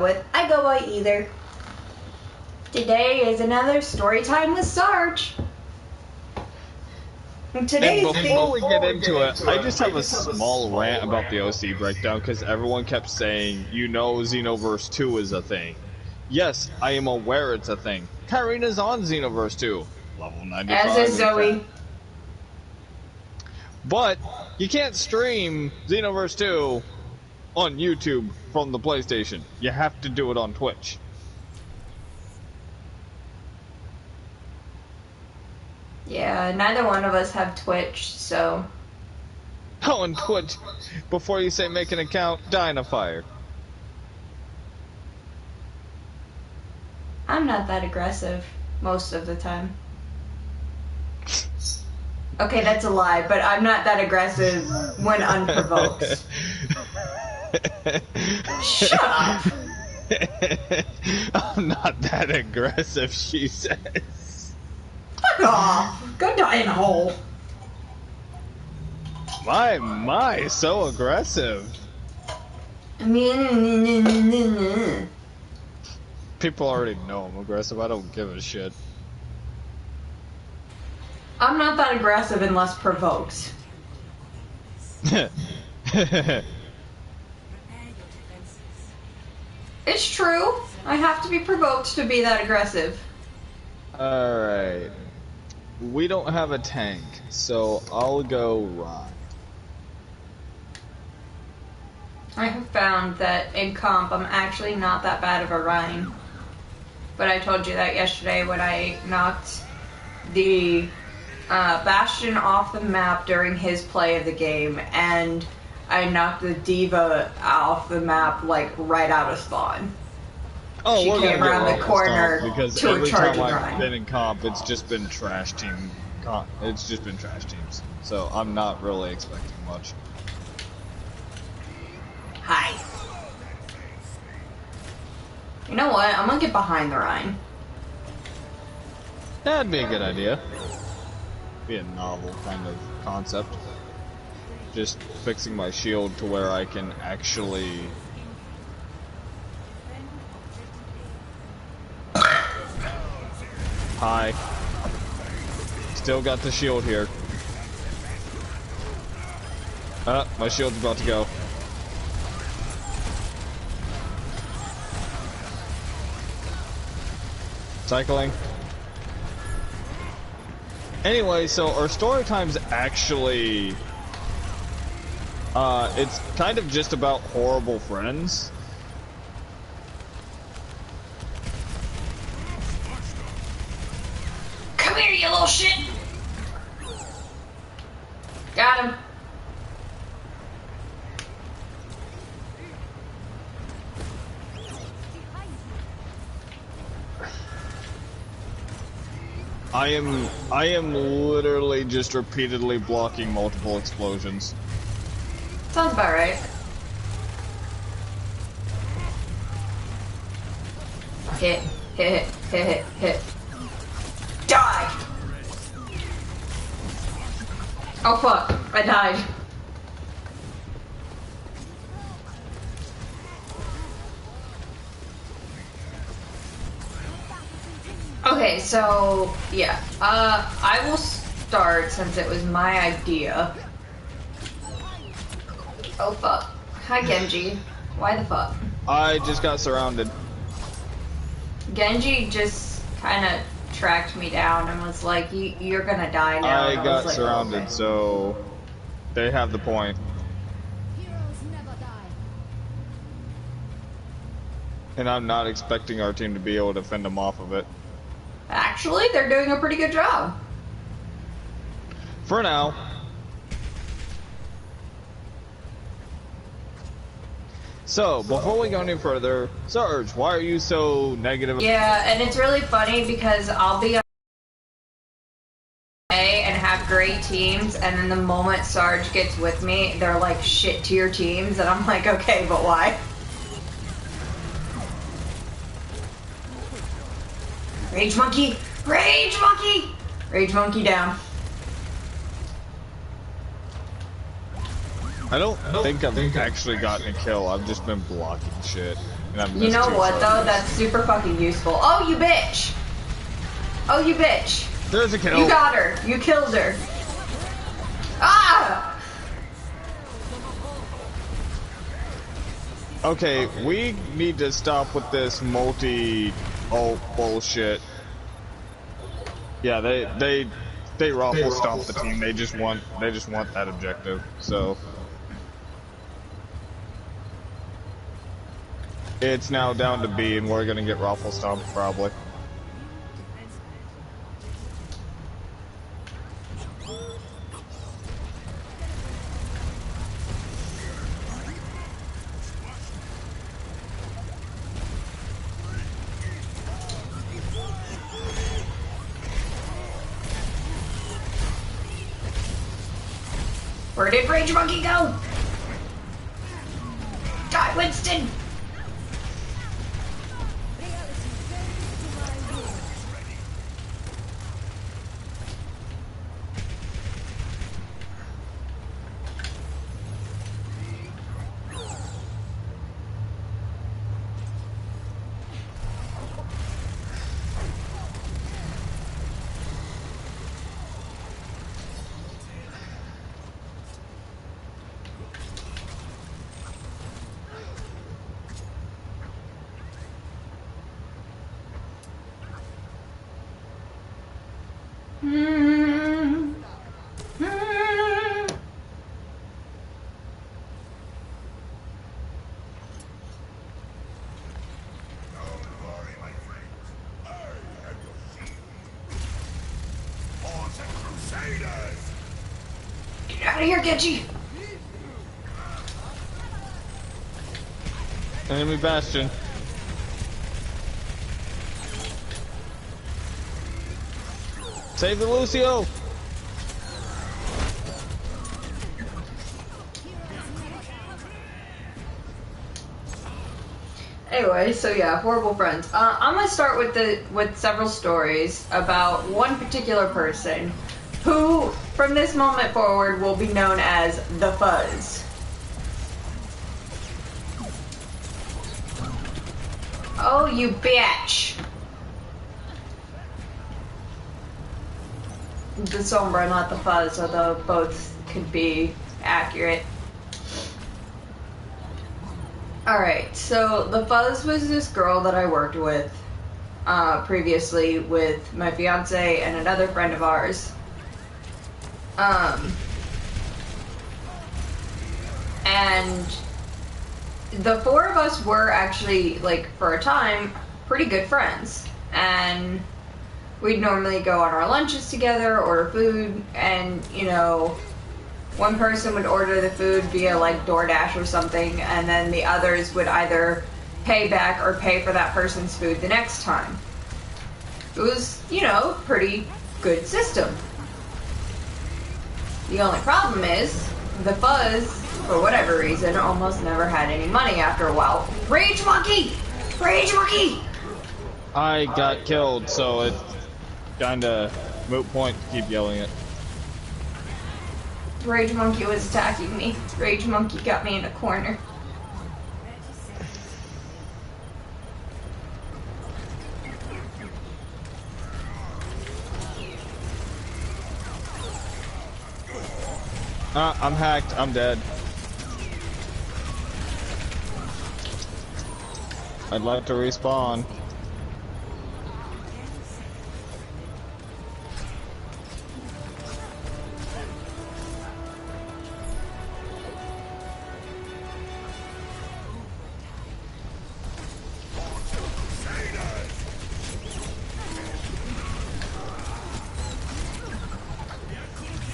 with. I go by either. Today is another story time with Sarge. And before we get into it, I just have a small rant about the OC breakdown because everyone kept saying, you know, Xenoverse 2 is a thing. Yes, I am aware it's a thing. Kyrina's on Xenoverse 2, level 95. As is Zoe. But you can't stream Xenoverse 2 on YouTube from the PlayStation. You have to do it on Twitch. Yeah, neither one of us have Twitch, so... Oh, and Twitch, before you say make an account, die in a fire. I'm not that aggressive most of the time. Okay, that's a lie, but I'm not that aggressive when unprovoked. Shut up! I'm not that aggressive, she says. Fuck off! Go die in a hole. My, so aggressive. People already know I'm aggressive. I don't give a shit. I'm not that aggressive unless provoked. It's true. I have to be provoked to be that aggressive. Alright. We don't have a tank, so I'll go Ryan. I have found that in comp, I'm actually not that bad of a Rhine. But I told you that yesterday when I knocked the Bastion off the map during his play of the game, and I knocked the Diva off the map, like, right out of spawn. Oh, she came around the corner because to every a charging time I've Rhine. been in comp, it's just been trash team. It's just been trash teams, so I'm not really expecting much. Hi. You know what? I'm gonna get behind the Rhine. That'd be a good idea. Be a novel kind of concept. Just fixing my shield to where I can actually... Hi. Still got the shield here. My shield's about to go. Cycling. Anyway, so our story time's actually... it's kind of just about horrible friends. Come here, you little shit! Got him. I am literally just repeatedly blocking multiple explosions. Sounds about right. Hit, hit, hit, hit, hit. Die! Oh fuck, I died. Okay, so, yeah, I will start since it was my idea. Oh fuck. Hi Genji. Why the fuck? I just got surrounded. Genji just kind of tracked me down and was like, you're gonna die now. I got like, surrounded, okay. So they have the point. And I'm not expecting our team to be able to fend them off of it. Actually, they're doing a pretty good job. For now. So, before we go any further, Sarge, why are you so negative? Yeah, and it's really funny because I'll be on and have great teams, and then the moment Sarge gets with me, they're like shit to your teams, and I'm like, okay, but why? Rage monkey! Rage monkey! Rage monkey down. I don't think I've actually gotten a kill. I've just been blocking shit. And I've You missed know 2 what, though? Sarges. That's super fucking useful. Oh, you bitch! Oh, you bitch! There's a kill. You got her. You killed her. Ah! Okay, we need to stop with this multi-ult bullshit. Yeah, they raffle stomp the team. They just want that objective. So it's now down to B, and we're gonna get raffle stomped probably. Where did Rage Monkey go? Die, Winston! Get out of here, Genji! Enemy Bastion. Save the Lucio! Anyway, so yeah, horrible friends. I'm gonna start with several stories about one particular person who, from this moment forward, will be known as the Fuzz. Oh, you bitch! The Sombra, not the Fuzz, although both could be accurate. Alright, so the Fuzz was this girl that I worked with previously with my fiance and another friend of ours. And the 4 of us were actually, like, for a time, pretty good friends. And we'd normally go on our lunches together, order food, and, you know, one person would order the food via, like, DoorDash or something, and then the others would either pay back or pay for that person's food the next time. It was, you know, pretty good system. The only problem is, the Fuzz, for whatever reason, almost never had any money after a while. Rage Monkey! Rage Monkey! I got killed, so it's kinda moot point to keep yelling it. Rage Monkey was attacking me. Rage Monkey got me in a corner. I'm hacked. I'm dead. I'd like to respawn.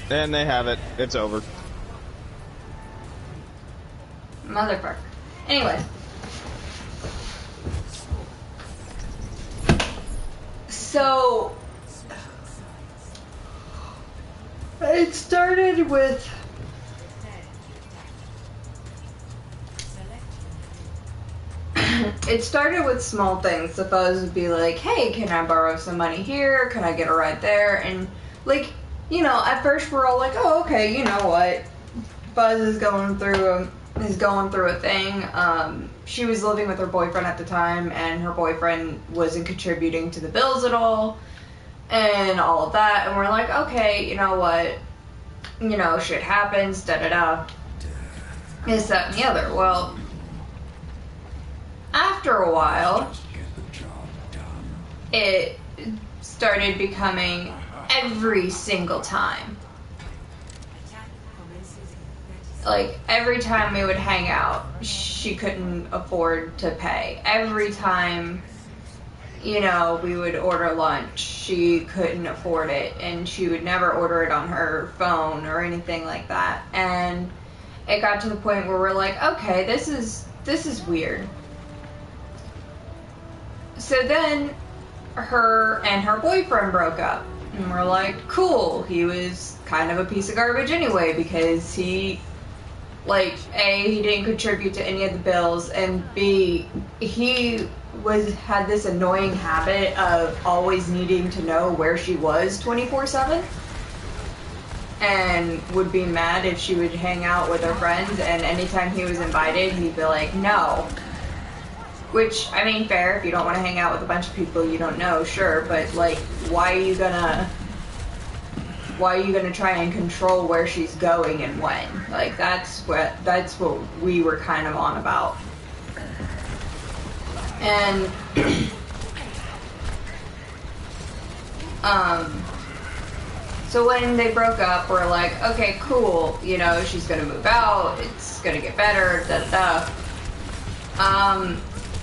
And they have it. It's over. Motherfucker. Anyway. So, it started with small things. The Fuzz would be like, hey, can I borrow some money here? Can I get a ride there? And, like, you know, at first we're all like, oh, okay, you know what? Fuzz is going through a thing. she was living with her boyfriend at the time, and her boyfriend wasn't contributing to the bills at all, and all of that. And we're like, okay, you know what? You know, shit happens, da-da-da. This, that, and the other. Well, after a while, it started becoming every single time. Like, every time we would hang out, she couldn't afford to pay. Every time, you know, we would order lunch, she couldn't afford it, and she would never order it on her phone or anything like that. And it got to the point where we're like, okay, this is weird. So then her and her boyfriend broke up, and we're like, cool, he was kind of a piece of garbage anyway, because he, like, A, he didn't contribute to any of the bills, and B, he had this annoying habit of always needing to know where she was 24/7, and would be mad if she would hang out with her friends, and anytime he was invited, he'd be like, no. Which, I mean, fair, if you don't want to hang out with a bunch of people you don't know, sure, but, like, why are you gonna try and control where she's going and when? Like, that's what we were kind of on about. And so when they broke up, we're like, okay, cool, you know, she's gonna move out, it's gonna get better, da da.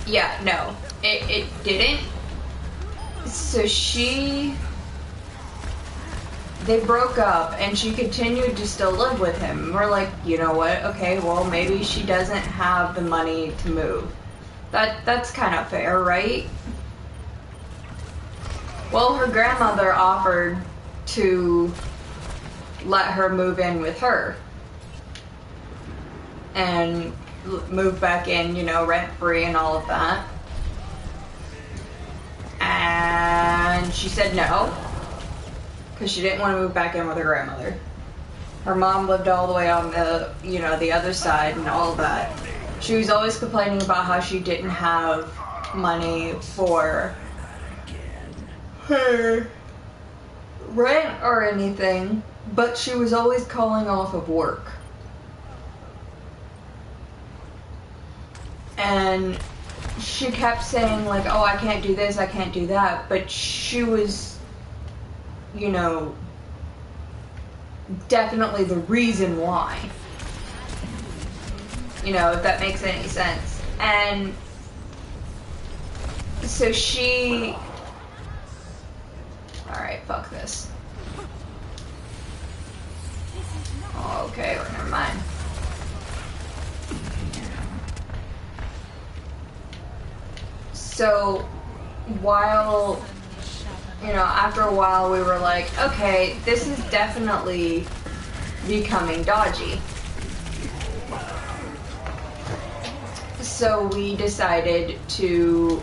Yeah, no, it didn't. So they broke up, and she continued to still live with him. And we're like, you know what, okay, well, maybe she doesn't have the money to move. That's kind of fair, right? Well, her grandmother offered to let her move in with her. And move back in, you know, rent-free and all of that. And she said no, because she didn't want to move back in with her grandmother. Her mom lived all the way on the, you know, the other side and all of that. She was always complaining about how she didn't have money for her rent or anything, but she was always calling off of work. And she kept saying, like, oh, I can't do this, I can't do that, but she was, you know, definitely the reason why. You know, if that makes any sense. And so she... Alright, fuck this. Oh, okay, well, never mind. So, while, you know, after a while we were like, okay, this is definitely becoming dodgy. So we decided to,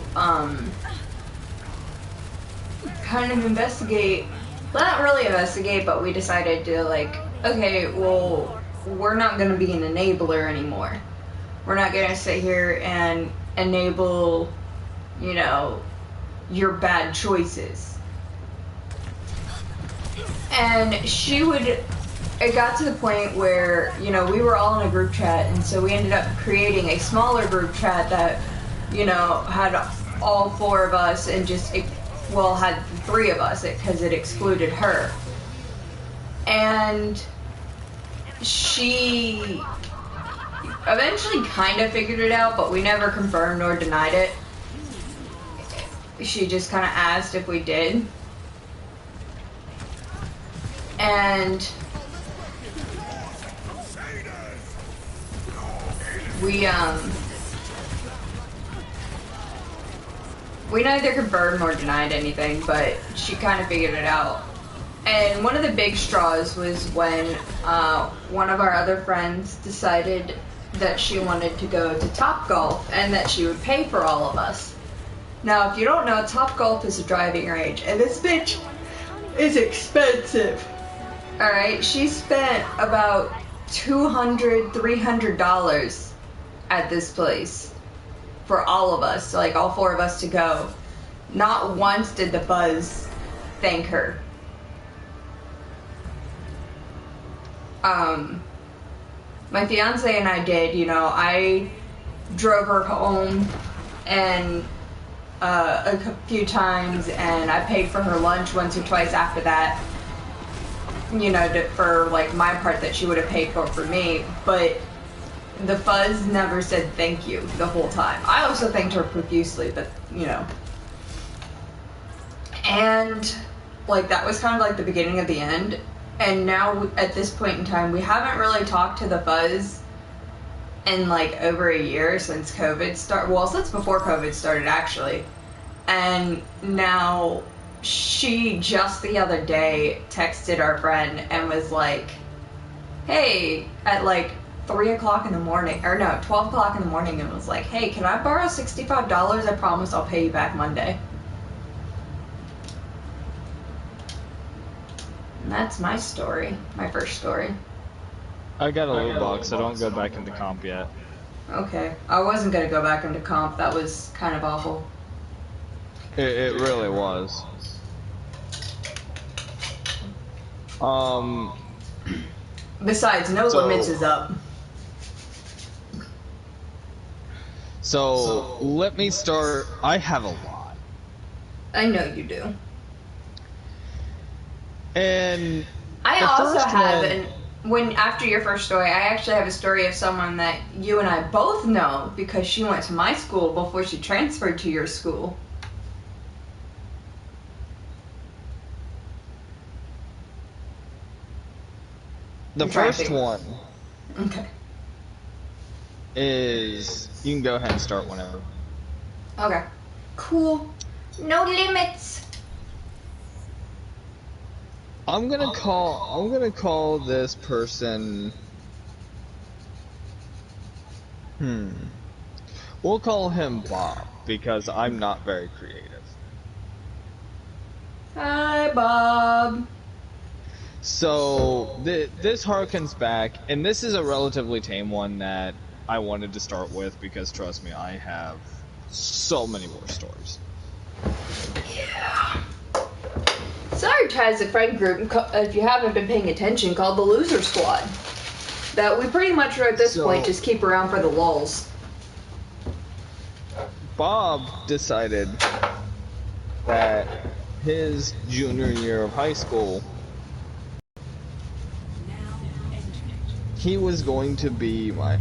kind of investigate, well, not really investigate, but we decided to, like, okay, well, we're not going to be an enabler anymore. We're not going to sit here and enable, you know, your bad choices. And it got to the point where, you know, we were all in a group chat, and so we ended up creating a smaller group chat that, you know, had all four of us and just, well, had three of us, because it excluded her. And she eventually kind of figured it out, but we never confirmed or denied it. She just kind of asked if we did. And we neither confirmed nor denied anything, but she kind of figured it out. And one of the big straws was when one of our other friends decided that she wanted to go to Topgolf and that she would pay for all of us. Now, if you don't know, Topgolf is a driving range, and this bitch is expensive. Alright, she spent about $200, $300 at this place. for all of us, like all four of us to go. Not once did the Fuzz thank her. My fiance and I did, you know, I drove her home and a few times, and I paid for her lunch once or twice after that, you know, for like my part that she would have paid for me, but the Fuzz never said thank you the whole time. I also thanked her profusely, but you know. And like that was kind of like the beginning of the end. And now at this point in time, we haven't really talked to the Fuzz in like over a year since COVID started. Well, since before COVID started actually. And now she just the other day texted our friend and was like, hey, at like 3 o'clock in the morning, or no, 12 o'clock in the morning, and was like, hey, can I borrow $65? I promise I'll pay you back Monday. And that's my story, my first story. I got a loot box, so don't go back into comp yet. Okay. I wasn't going to go back into comp. That was kind of awful. It really was. Besides, No Limits is up. So, let me start. I have a lot. I know you do. And I also have, when after your first story, I actually have a story of someone that you and I both know because she went to my school before she transferred to your school. The first one. Okay. Is you can go ahead and start whenever. Okay. Cool. No limits. I'm gonna call this person. We'll call him Bob because I'm not very creative. Hi, Bob. So this harkens back, and this is a relatively tame one that I wanted to start with because trust me, I have so many more stories. Yeah. Sarge has a friend group, if you haven't been paying attention, called the Loser Squad. That we pretty much at this point just keep around for the lulz. Bob decided that his junior year of high school, he was going to be one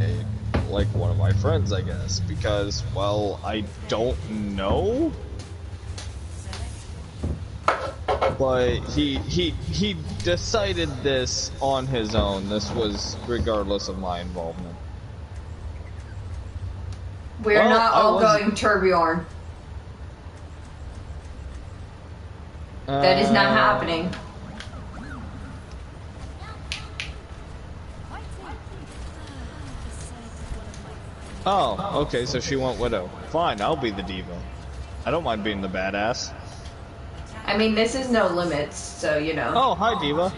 of my friends, I guess, because, well, I don't know, but he decided this on his own. This was regardless of my involvement. We're not all going Torbjorn. That is not happening. Oh, okay, so she went Widow. Fine, I'll be the diva. I don't mind being the badass. I mean, this is No Limits, so you know. Oh, hi, diva.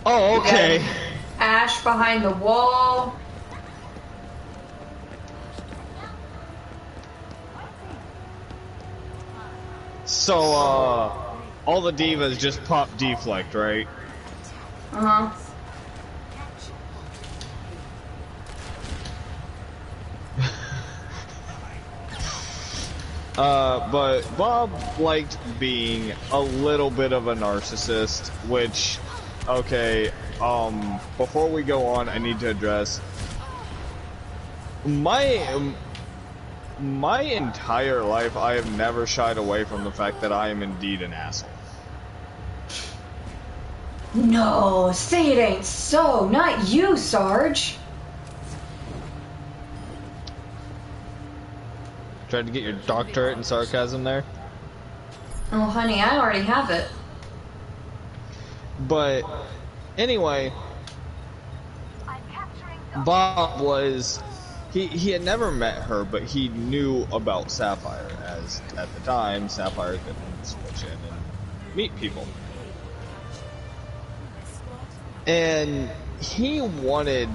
Oh, okay. Ash behind the wall. So, all the divas just pop deflect, right? Uh-huh. But Bob liked being a little bit of a narcissist, which, okay, before we go on, I need to address my entire life, I have never shied away from the fact that I am indeed an asshole. No, say it ain't so. Not you, Sarge. Tried to get your doctorate in sarcasm there. Oh, honey, I already have it. But, anyway, Bob was he had never met her, but he knew about Sapphire, as at the time Sapphire couldn't switch in and meet people. And he wanted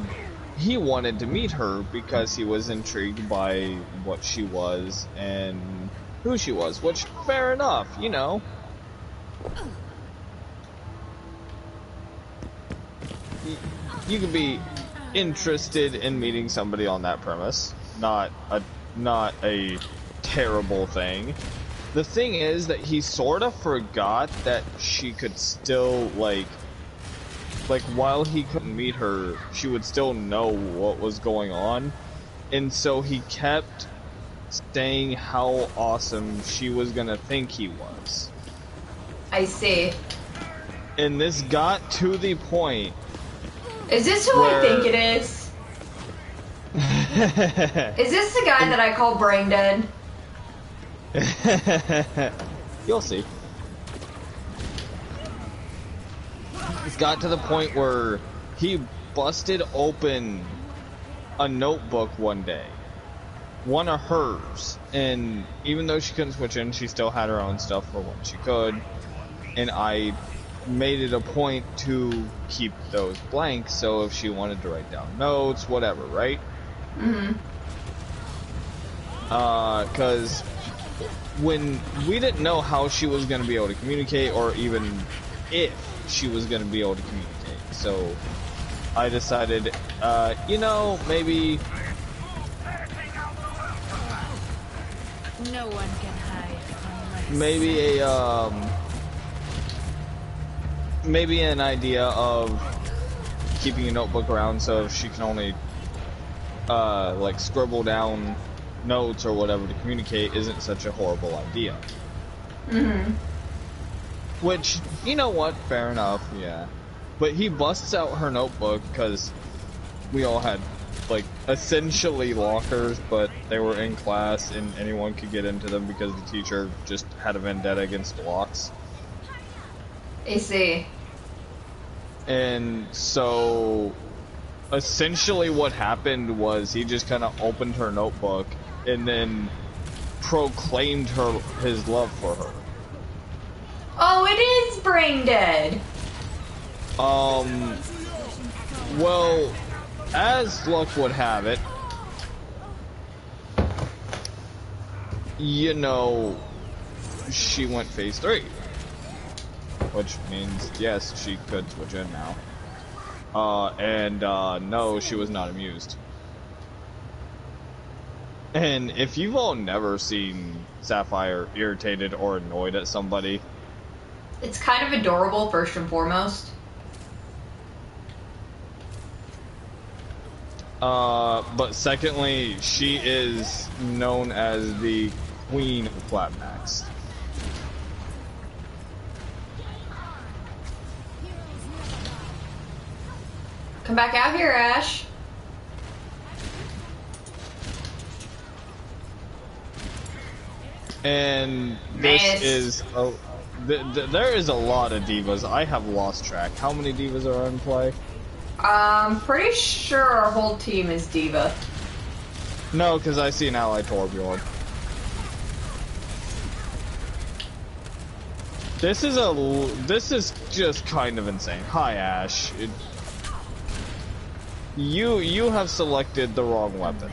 to meet her because he was intrigued by what she was and who she was, which, fair enough, you know. You could be interested in meeting somebody on that premise. Not a terrible thing. The thing is that he sort of forgot that she could still, like while he couldn't meet her, she would still know what was going on. And so he kept saying how awesome she was gonna think he was. I see. And this got to the point. Is this who I think it is? Is this the guy that I call brain dead? You'll see. It's got to the point where he busted open a notebook one day, one of hers, and even though she couldn't switch in, she still had her own stuff for when she could, and I made it a point to keep those blank, so if she wanted to write down notes, whatever, right? Mm-hmm. Because when we didn't know how she was going to be able to communicate, or even if she was going to be able to communicate, so I decided, you know, maybe... No one can hide from my maybe maybe an idea of keeping a notebook around so if she can only like scribble down notes or whatever to communicate isn't such a horrible idea. Mm-hmm. Which, you know what, fair enough, yeah. But he busts out her notebook because we all had like essentially lockers, but they were in class and anyone could get into them because the teacher just had a vendetta against locks. I see. And so essentially what happened was he just kind of opened her notebook and then proclaimed his love for her. Oh, it is brain dead. Well, as luck would have it, you know, she went phase 3. Which means, yes, she could switch in now. No, she was not amused. And if you've all never seen Sapphire irritated or annoyed at somebody... It's kind of adorable, first and foremost. But secondly, she is known as the Queen of Clapbacks. Come back out here, Ash. And this Nice. is... there is a lot of divas. I have lost track. How many divas are in play? Pretty sure our whole team is Diva. No, because I see an ally Torbjorn. This is just kind of insane. Hi, Ash. You have selected the wrong weapon.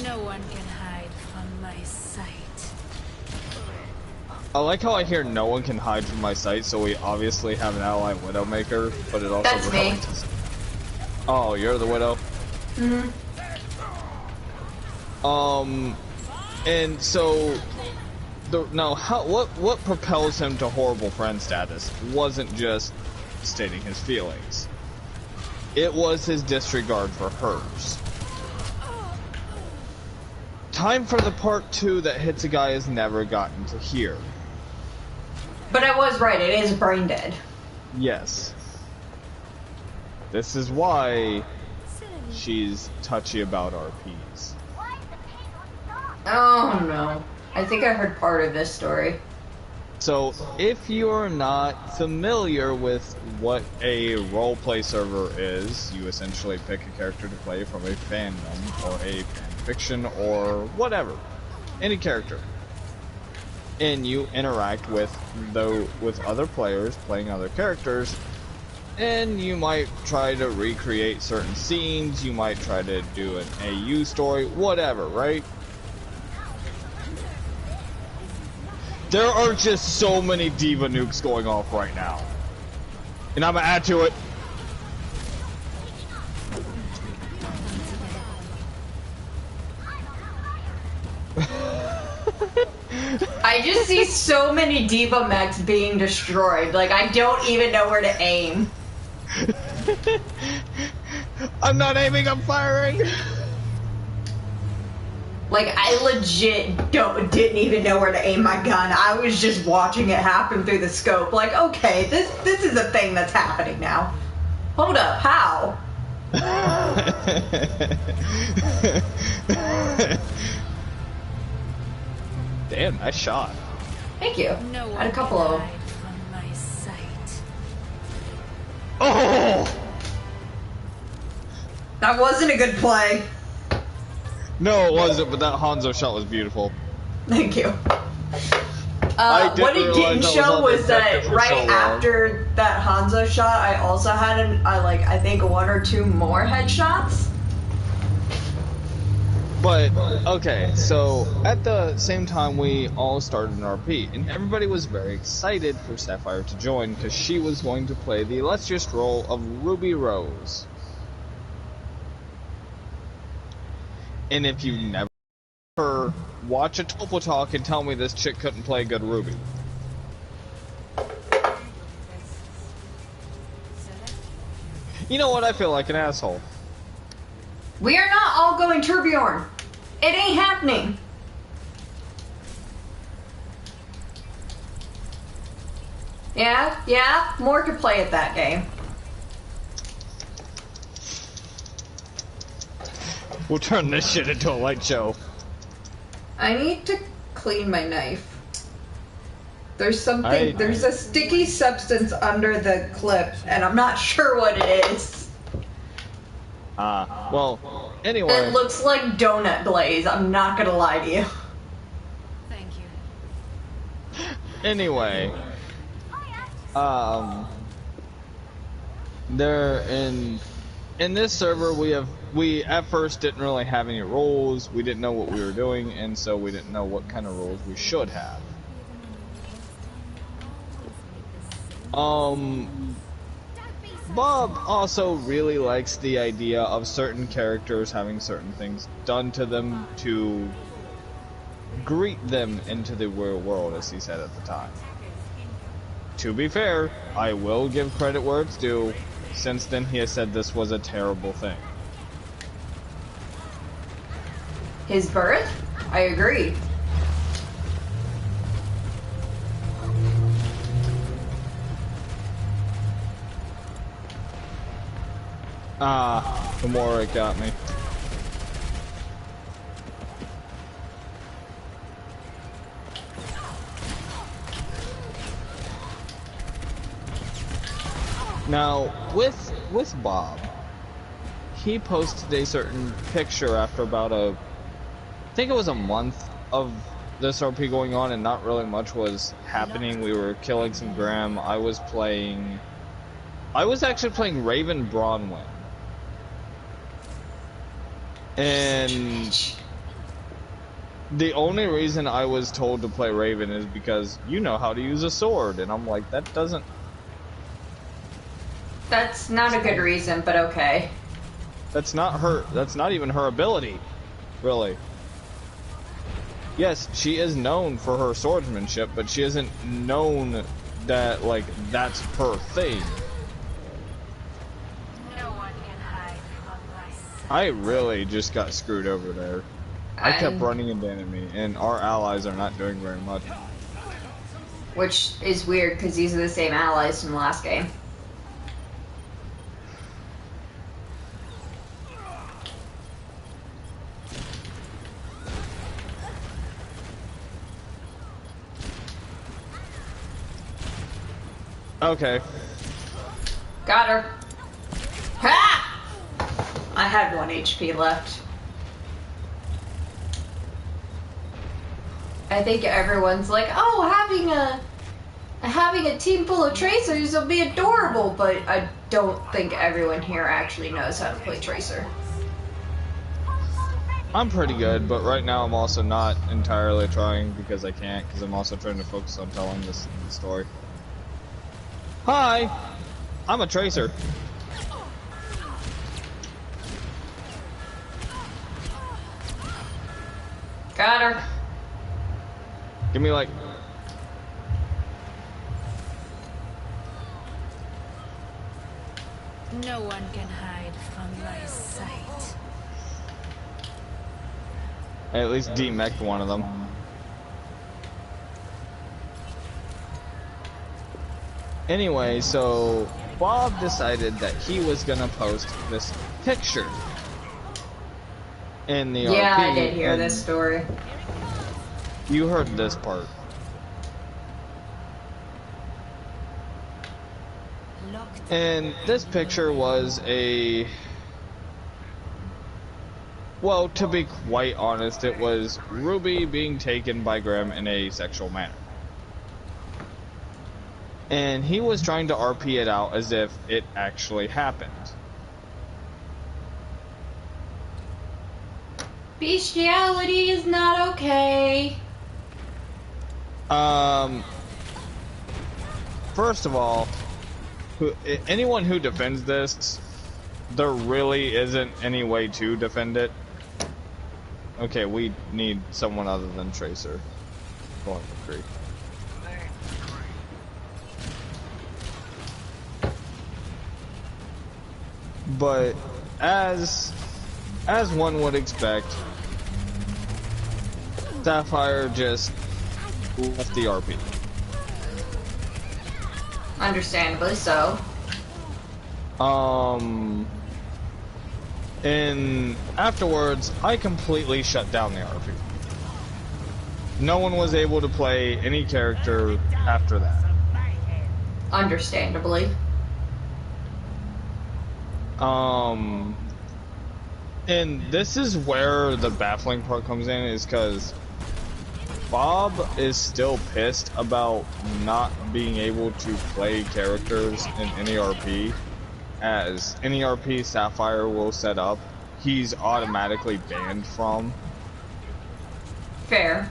No one can hide from my sight. I like how I hear no one can hide from my sight, so we obviously have an ally Widowmaker, but it also... That's me. Oh, you're the Widow? Mm-hmm. And so... what propels him to horrible friend status wasn't just stating his feelings. It was his disregard for hers. Time for the part 2 that Hitsugai has never gotten to hear. But I was right, it is brain dead. Yes. This is why she's touchy about RPs. Oh no. I think I heard part of this story. So, if you're not familiar with what a roleplay server is, you essentially pick a character to play from a fandom, or a fanfiction, or whatever. Any character. And you interact with other players playing other characters, and you might try to recreate certain scenes, you might try to do an AU story, whatever, right? There are just so many diva nukes going off right now. And I'm gonna add to it. I just see so many diva mechs being destroyed. Like, I don't even know where to aim. I'm not aiming, I'm firing. Like, I legit didn't even know where to aim my gun. I was just watching it happen through the scope. Like, okay, this is a thing that's happening now. Hold up, how? Damn, nice shot. Thank you. No I had a couple of them. hide from my sight. Oh! That wasn't a good play. No, it wasn't, but that Hanzo shot was beautiful. Thank you. What it didn't show was that right after that Hanzo shot, I also had I think one or two more headshots. But, okay, so at the same time we all started an RP, and everybody was very excited for Sapphire to join, because she was going to play the illustrious role of Ruby Rose. And if you never watch a Topo Talk and tell me this chick couldn't play good Ruby. You know what? I feel like an asshole. We are not all going Turbjorn. It ain't happening. Yeah, more could play at that game. We'll turn this shit into a light show. I need to clean my knife. There's something, there's a sticky substance under the clip, and I'm not sure what it is. Well, anyway. It looks like donut glaze, I'm not gonna lie to you. Thank you. Anyway. There in this server we at first didn't really have any rules, we didn't know what we were doing, and so we didn't know what kind of rules we should have. Bob also really likes the idea of certain characters having certain things done to them to greet them into the real world, as he said at the time. To be fair, I will give credit where it's due. Since then, he has said this was a terrible thing. His birth? I agree. The more it got me. Now, with Bob, he posted a certain picture after about I think it was a month of this RP going on, and not really much was happening. We were killing some Graham. I was actually playing Raven Bronwyn. And the only reason I was told to play Raven is because you know how to use a sword, and I'm like, that doesn't... That's not a good reason, but okay. That's not even her ability, really. Yes, she is known for her swordsmanship, but she isn't known that, like, that's her thing. No one can hide from my sight. I really just got screwed over there. I kept running into enemy, and our allies are not doing very much. Which is weird, because these are the same allies from the last game. Okay. Got her. Ha! I had 1 HP left. I think everyone's like, oh, having a team full of Tracers will be adorable, but I don't think everyone here actually knows how to play Tracer. I'm pretty good, but right now I'm also not entirely trying because I can't, because I'm also trying to focus on telling this story. Hi! I'm a Tracer. Got her. Give me like... No one can hide from my sight. I at least demeched one of them. Anyway, so Bob decided that he was gonna post this picture in the RP. Yeah, I did hear this story. You heard this part. And this picture was a... Well, to be quite honest, it was Ruby being taken by Graham in a sexual manner. And he was trying to RP it out as if it actually happened. Bestiality is not okay. First of all, anyone who defends this, there really isn't any way to defend it. Okay, we need someone other than Tracer. Going for free. But as one would expect, Sapphire just left the RP. Understandably so. And afterwards, I completely shut down the RP. No one was able to play any character after that. Understandably. And this is where the baffling part comes in, is because Bob is still pissed about not being able to play characters in any RP, as any RP Sapphire will set up, he's automatically banned from. Fair.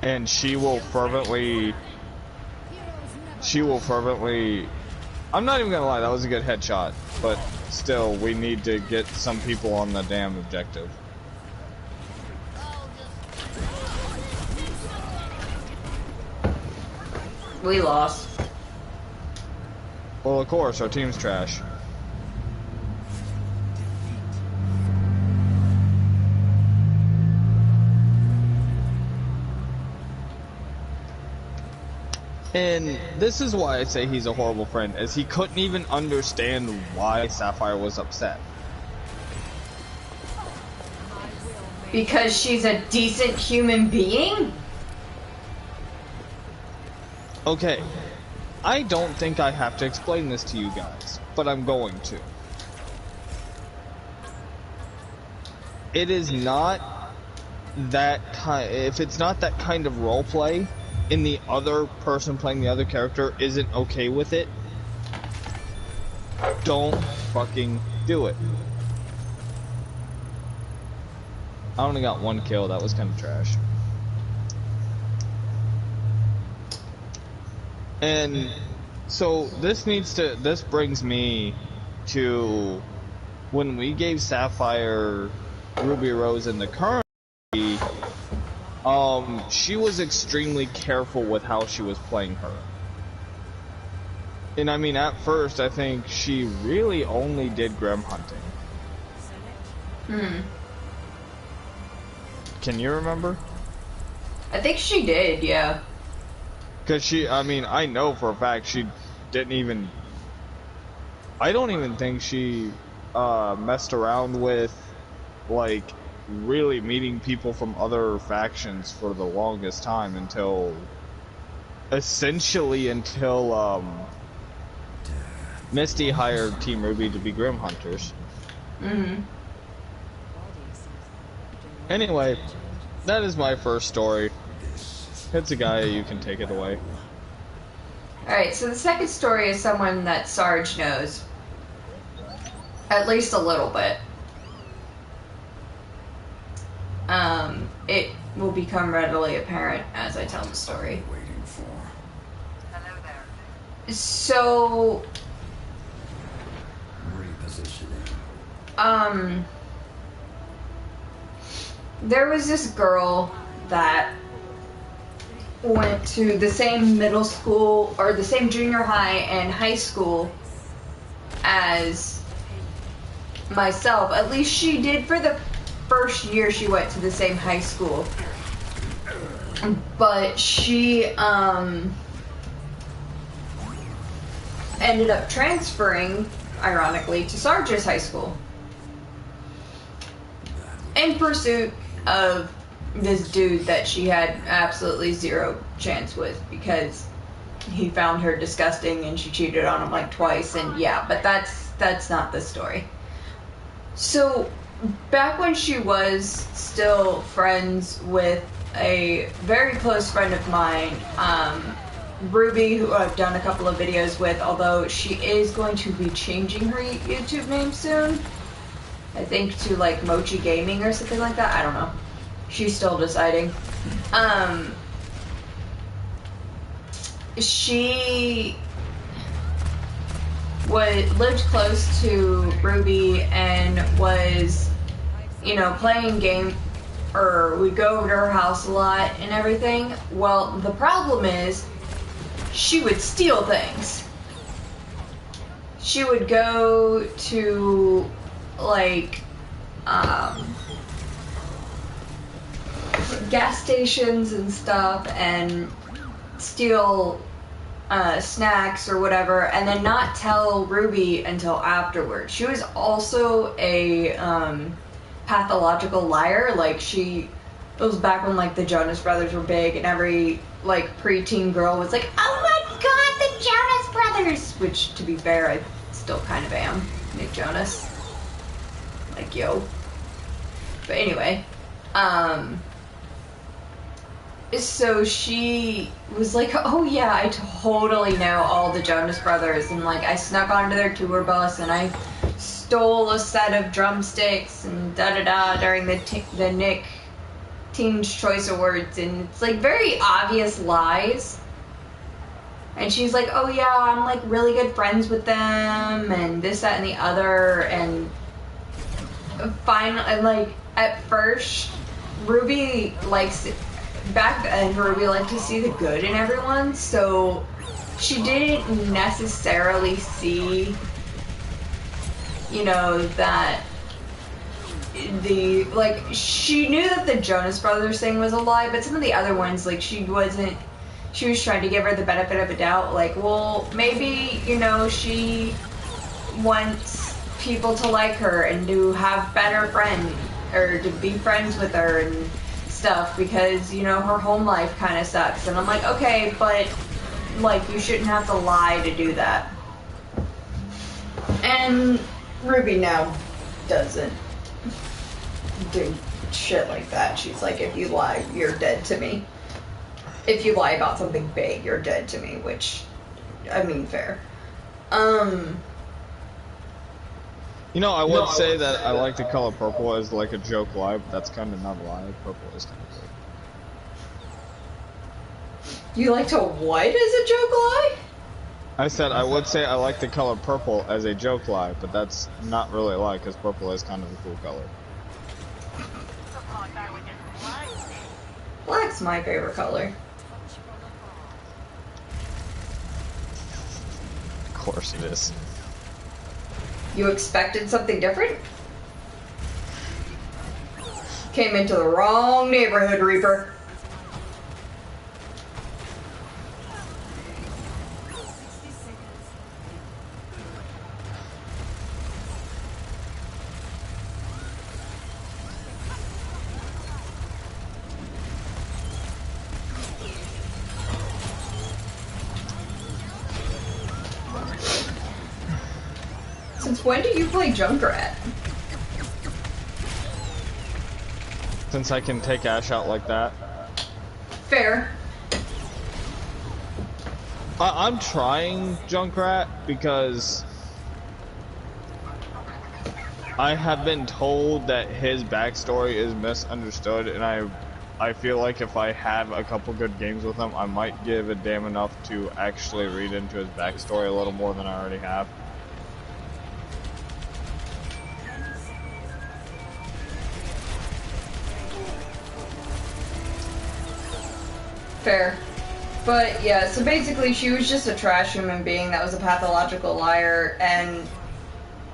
And she will fervently, I'm not even gonna lie, that was a good headshot, but still, we need to get some people on the damn objective. We lost. Well, of course, our team's trash. And this is why I say he's a horrible friend, as he couldn't even understand why Sapphire was upset. Because she's a decent human being? Okay, I don't think I have to explain this to you guys, but I'm going to. It is not that kind. If it's not that kind of roleplay, and the other person playing the other character isn't okay with it, don't fucking do it. I only got 1 kill. That was kind of trash. And so this brings me to when we gave Sapphire Ruby Rose in the current, she was extremely careful with how she was playing her. And I mean, at first, I think she really only did Graham hunting. Can you remember? I think she did, yeah. Because I know for a fact she didn't even... I don't even think she messed around with, like, really meeting people from other factions for the longest time until essentially until Misty hired Team Ruby to be Grim Hunters. Mm-hmm. Anyway, that is my first story. It's a guy, you can take it away. Alright, so the second story is someone that Sarge knows. At least a little bit. It will become readily apparent as I tell the story. Hello there. So, there was this girl that went to the same middle school, or the same junior high and high school as myself. At least she did for the first year she went to the same high school. But she ended up transferring, ironically, to Sarges High School in pursuit of this dude that she had absolutely zero chance with, because he found her disgusting and she cheated on him like twice, and yeah, but that's not the story. So back when she was still friends with a very close friend of mine, Ruby, who I've done a couple of videos with, although she is going to be changing her YouTube name soon. I think to like Mochi Gaming or something like that. I don't know. She's still deciding. She lived close to Ruby and was, you know, playing game, or we'd go over to her house a lot and everything. Well, the problem is she would steal things. She would go to like gas stations and stuff and steal snacks or whatever, and then not tell Ruby until afterwards. She was also a pathological liar. Like, it was back when like the Jonas Brothers were big, and every like preteen girl was like, "Oh my God, the Jonas Brothers!" Which, to be fair, I still kind of am. Nick Jonas, like, yo. But anyway, so she was like, "Oh yeah, I totally know all the Jonas Brothers, and like I snuck onto their tour bus and I stole a set of drumsticks and da-da-da during the Nick Teen's Choice Awards," and it's like very obvious lies. And she's like, "Oh yeah, I'm like really good friends with them and this, that, and the other," and finally, like, at first, Ruby likes, back then, Ruby liked to see the good in everyone, so she didn't necessarily see, you know, that like, she knew that the Jonas Brothers thing was a lie, but some of the other ones, like, she was trying to give her the benefit of a doubt, like, well, maybe, you know, she wants people to like her and to have better friends, or to be friends with her and stuff, because, you know, her home life kind of sucks. And I'm like, okay, but like, you shouldn't have to lie to do that. And Ruby now doesn't do shit like that. She's like, if you lie, you're dead to me. If you lie about something big, you're dead to me, which, I mean, fair. You know, I would say that I like the color purple as like a joke lie, but that's kind of not a lie. Purple is kind of good. You like to what as a joke lie? I said I would say I like the color purple as a joke lie, but that's not really a lie because purple is kind of a cool color. Black's my favorite color. Of course it is. You expected something different? Came into the wrong neighborhood, Reaper. Since when do you play Junkrat? Since I can take Ash out like that. Fair. I'm trying Junkrat because I have been told that his backstory is misunderstood, and I feel like if I have a couple good games with him, I might give a damn enough to actually read into his backstory a little more than I already have. Fair. But yeah, so basically she was just a trash human being that was a pathological liar and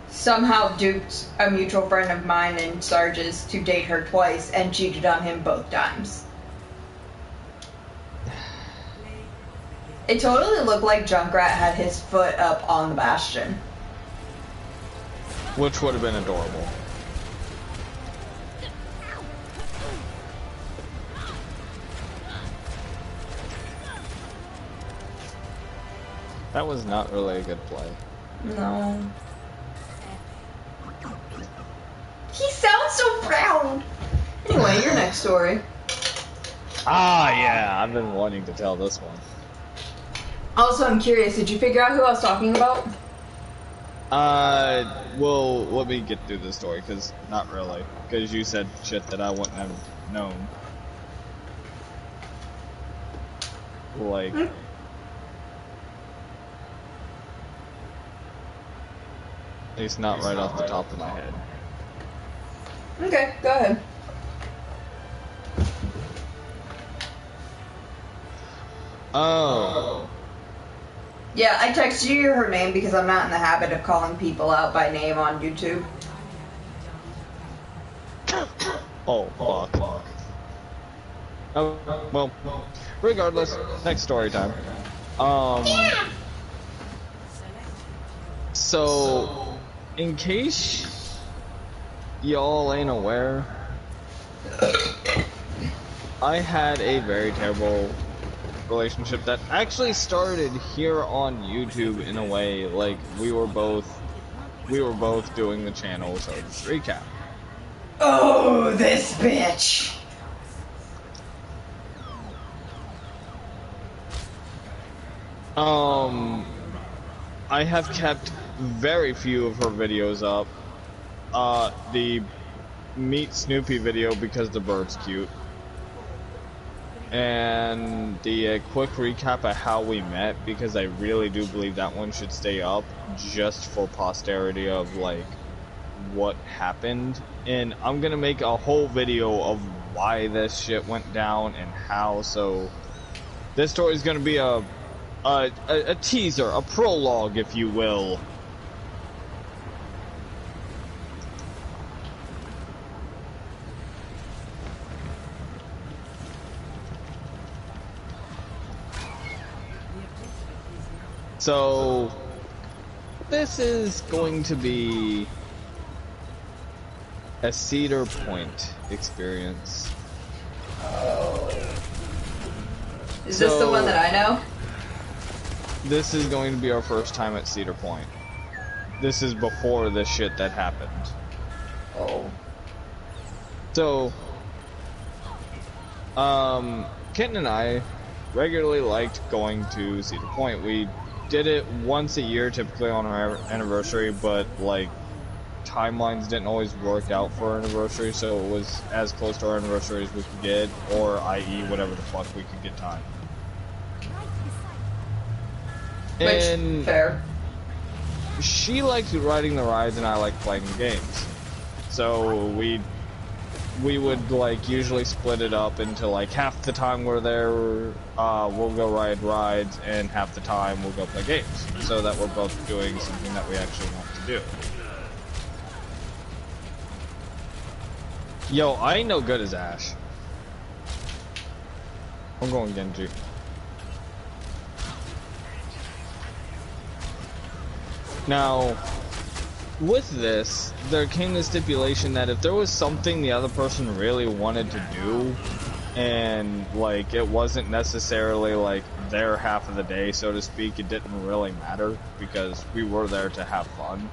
somehow duped a mutual friend of mine in Sarges to date her twice and cheated on him both times. It totally looked like Junkrat had his foot up on the Bastion. Which would have been adorable. That was not really a good play. No. He sounds so proud! Anyway, your next story. Ah, yeah, I've been wanting to tell this one. Also, I'm curious, did you figure out who I was talking about? Well, let me get through the story, because not really. Because you said shit that I wouldn't have known. Like... At least not right off the top of my head. Okay, go ahead. Oh. Yeah, I texted you her name because I'm not in the habit of calling people out by name on YouTube. Oh, fuck. Oh, well, regardless, next story time. So, in case y'all ain't aware, I had a very terrible relationship that actually started here on YouTube in a way. Like, we were both doing the channel, so just recap. Oh, this bitch! I have kept very few of her videos up. The Meet Snoopy video because the bird's cute. And the quick recap of how we met, because I really do believe that one should stay up just for posterity of like what happened. And I'm gonna make a whole video of why this shit went down and how. So this story is gonna be a teaser, a prologue, if you will. So, this is going to be a Cedar Point experience. Is this the one that I know? This is going to be our first time at Cedar Point. This is before the shit that happened. Oh. So, Kitten and I regularly liked going to Cedar Point. We did it once a year, typically on our anniversary, but like timelines didn't always work out for our anniversary, so it was as close to our anniversary as we could get, or i.e. whatever the fuck we could get time. And Which, fair. She liked riding the rides and I liked playing the games. So we would like usually split it up into like half the time we're there, we'll go ride rides, and half the time we'll go play games. So that we're both doing something that we actually want to do. Yo, I ain't no good as Ash. I'm going Genji. Now, with this, there came the stipulation that if there was something the other person really wanted to do, and like it wasn't necessarily like their half of the day, so to speak, it didn't really matter because we were there to have fun.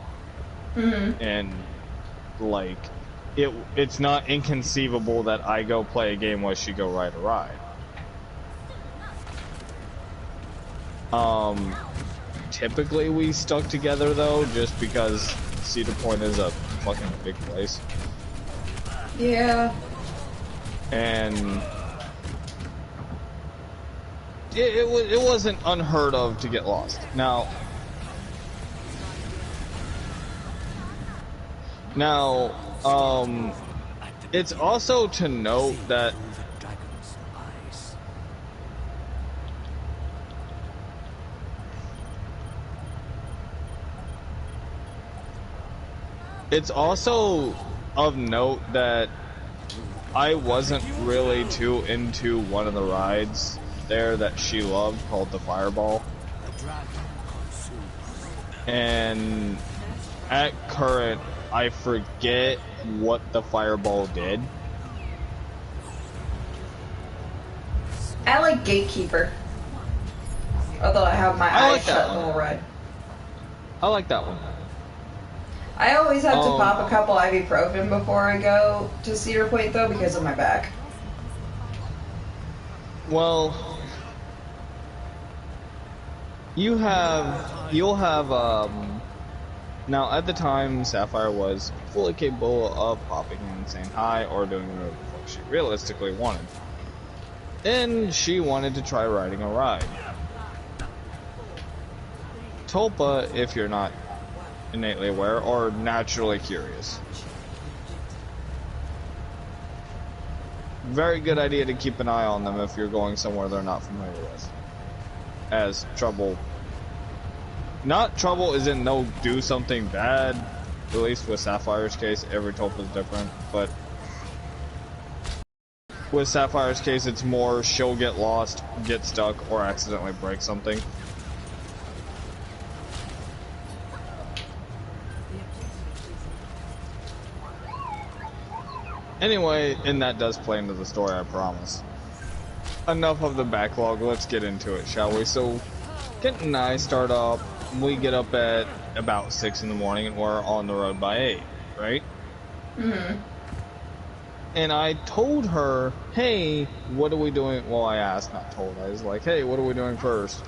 Mm-hmm. And like it's not inconceivable that I go play a game while she go ride a ride. Typically we stuck together though, just because Cedar Point is a fucking big place. Yeah. And it wasn't unheard of to get lost. Now, it's also to note that it's also of note that I wasn't really too into one of the rides there that she loved called the Fireball. And at current, I forget what the Fireball did. I like Gatekeeper. Although I have my eyes shut the whole ride. I like that one. I always have to pop a couple ibuprofen before I go to Cedar Point though because of my back. Well, you'll have now at the time Sapphire was fully capable of popping and saying hi or doing whatever the fuck she realistically wanted. Then she wanted to try riding a ride. Tulpa, if you're not innately aware or naturally curious. Very good idea to keep an eye on them if you're going somewhere they're not familiar with. As trouble, not trouble as in they'll do something bad, at least with Sapphire's case, every Tulpa is different, but with Sapphire's case it's more she'll get lost, get stuck, or accidentally break something. Anyway, and that does play into the story, I promise. Enough of the backlog, let's get into it, shall we? So, Kent and I start up, we get up at about 6 in the morning and we're on the road by 8, right? Mm-hmm. And I told her, hey, what are we doing? Well, I asked, not told. I was like, hey, what are we doing first?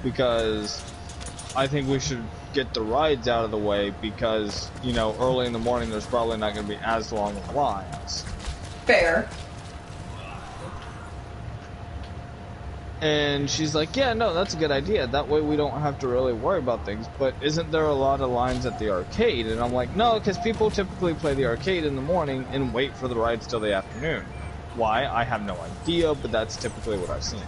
Because I think we should get the rides out of the way because, you know, early in the morning there's probably not going to be as long of lines. Fair. And she's like, yeah, no, that's a good idea. That way we don't have to really worry about things. But isn't there a lot of lines at the arcade? And I'm like, no, because people typically play the arcade in the morning and wait for the rides till the afternoon. Why? I have no idea, but that's typically what I've seen.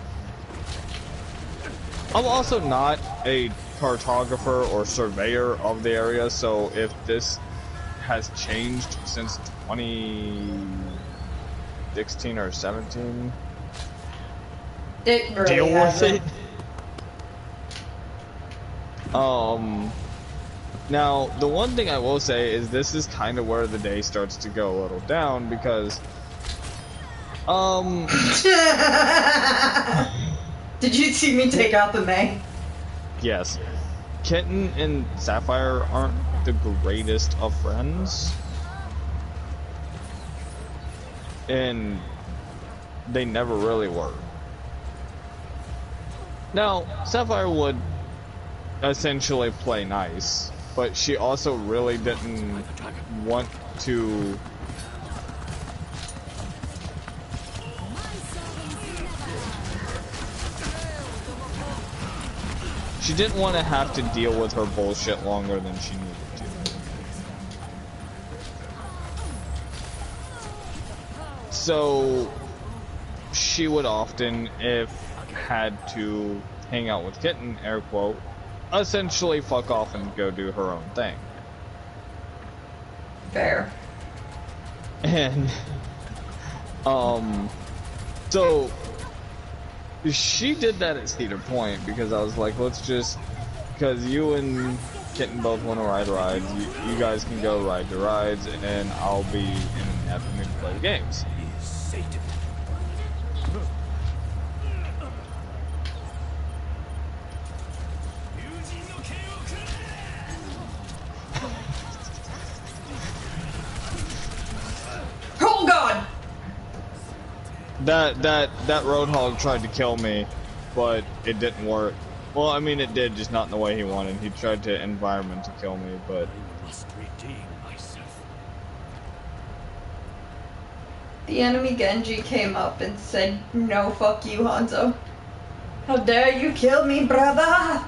I'm also not a cartographer or surveyor of the area, so if this has changed since 2016 or 17, it really deal hasn't. with it. Now, the one thing I will say is this is kind of where the day starts to go a little down because, Did you see me take out the May? yes, Kitten and Sapphire aren't the greatest of friends. And they never really were. Now, Sapphire would essentially play nice, but she also really didn't want to... She didn't want to have to deal with her bullshit longer than she needed to. So, she would often, if had to hang out with Kitten, air quote, essentially fuck off and go do her own thing. Fair. And, so, she did that at Cedar Point because I was like, let's just, because you and Kitten both want to ride rides, you guys can go ride your rides, and then I'll be in the afternoon to play the games. That roadhog tried to kill me, but it didn't work. Well, I mean, it did, just not in the way he wanted. He tried to environment to kill me, but I must redeem myself. The enemy Genji came up and said, "No, fuck you, Hanzo. How dare you kill me, brother?"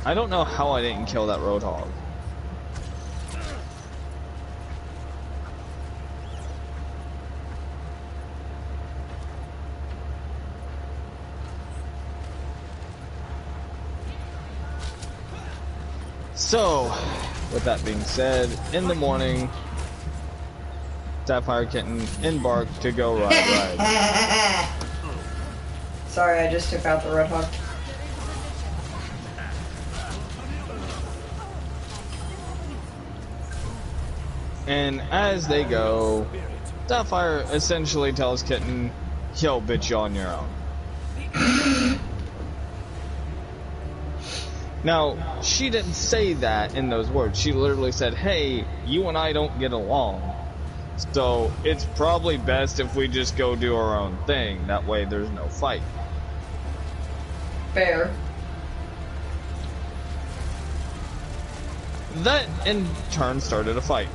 I don't know how I didn't kill that roadhog. So, with that being said, in the morning, Sapphire Kitten embarked to go ride. Sorry, I just took out the roadhog. And as they go, Sapphire essentially tells Kitten, "Yo, bitch, you're on your own." Now, she didn't say that in those words. She literally said, "Hey, you and I don't get along. So it's probably best if we just go do our own thing. That way there's no fight." Fair. That, in turn, started a fight.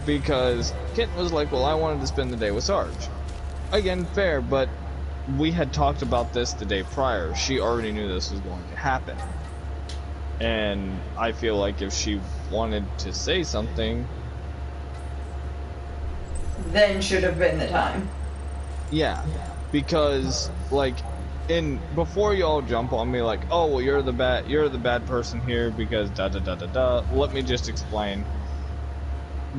Because Kitten was like, "Well, I wanted to spend the day with Sarge." Again, fair, but we had talked about this the day prior. She already knew this was going to happen. And I feel like if she wanted to say something, then should have been the time. yeah. Because, like, before y'all jump on me like, "Oh, well, you're the bad person here because da da da da da," let me just explain.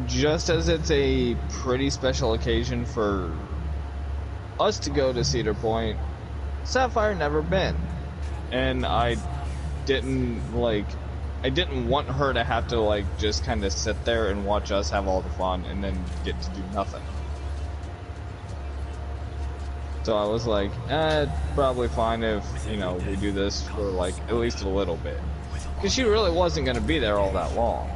Just as it's a pretty special occasion for us to go to Cedar Point, Sapphire never been, and I didn't want her to have to like just kind of sit there and watch us have all the fun and then get to do nothing. So I was like, probably fine if, you know, we do this for like at least a little bit, because she really wasn't going to be there all that long.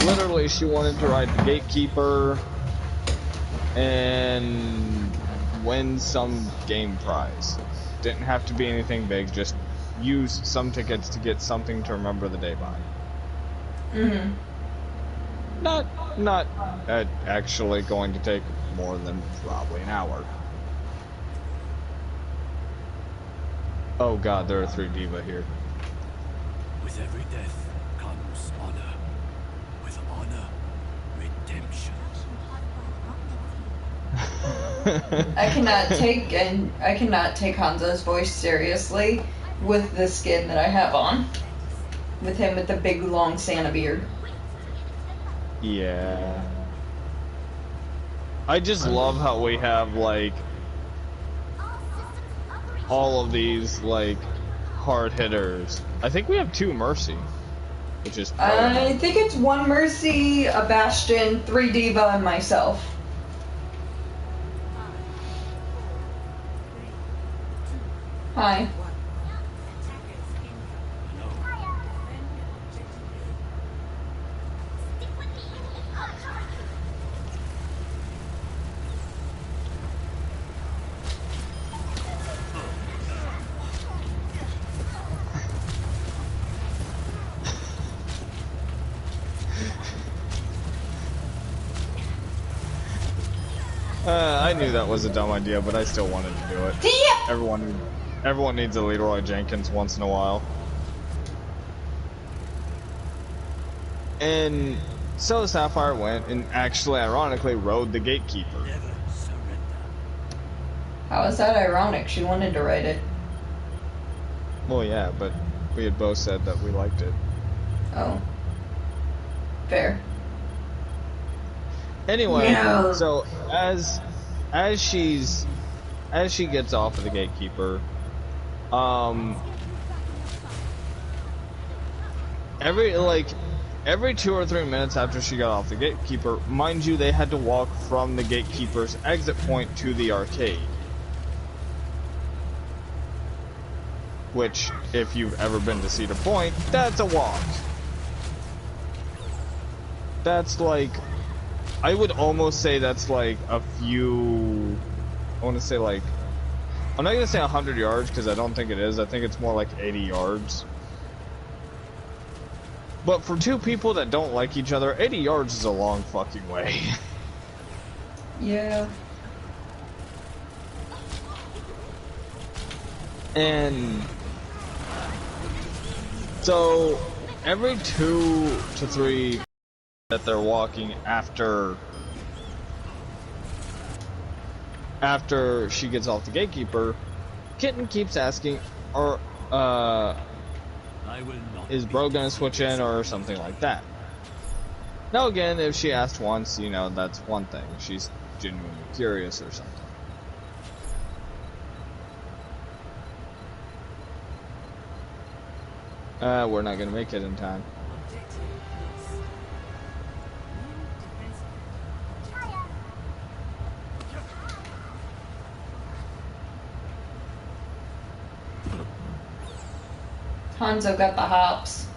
Literally, she wanted to ride the Gatekeeper and win some game prize. Didn't have to be anything big, just use some tickets to get something to remember the day by. Not actually going to take more than probably an hour. Oh god, there are 3 Diva here. With every death comes honor. With honor, redemption. I cannot take Hanzo's voice seriously with the skin that I have on. With him with the big long Santa beard. Yeah. I just love how we have like all of these like hard hitters. I think we have 2 Mercy, which is I think it's 1 Mercy, a Bastion, 3 Diva, and myself. Hi. I knew that was a dumb idea, but I still wanted to do it. Everyone needs a Leroy Jenkins once in a while. And so Sapphire went and actually, ironically, rode the Gatekeeper. Never surrender. How is that ironic? She wanted to write it. Well, yeah, but we had both said that we liked it. Oh. Fair. Anyway, No. so as she gets off of the Gatekeeper, every 2 or 3 minutes after she got off the Gatekeeper, mind you, they had to walk from the Gatekeeper's exit point to the arcade. which, if you've ever been to Cedar Point, that's a walk. That's like, I would almost say that's like a few, I want to say like, I'm not going to say 100 yards because I don't think it is. I think it's more like 80 yards. But for two people that don't like each other, 80 yards is a long fucking way. Yeah. And so every 2 to 3 that they're walking after she gets off the gatekeeper, Kitten keeps asking, or is bro gonna switch in or something like that. Now again, if she asked once, you know, that's one thing. She's genuinely curious or something. We're not gonna make it in time. Hanzo got the hops.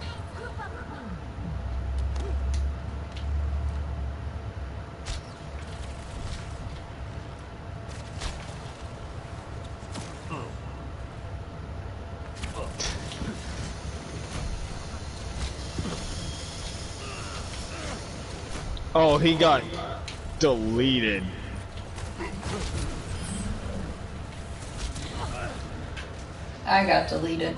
Oh, he got deleted. I got deleted.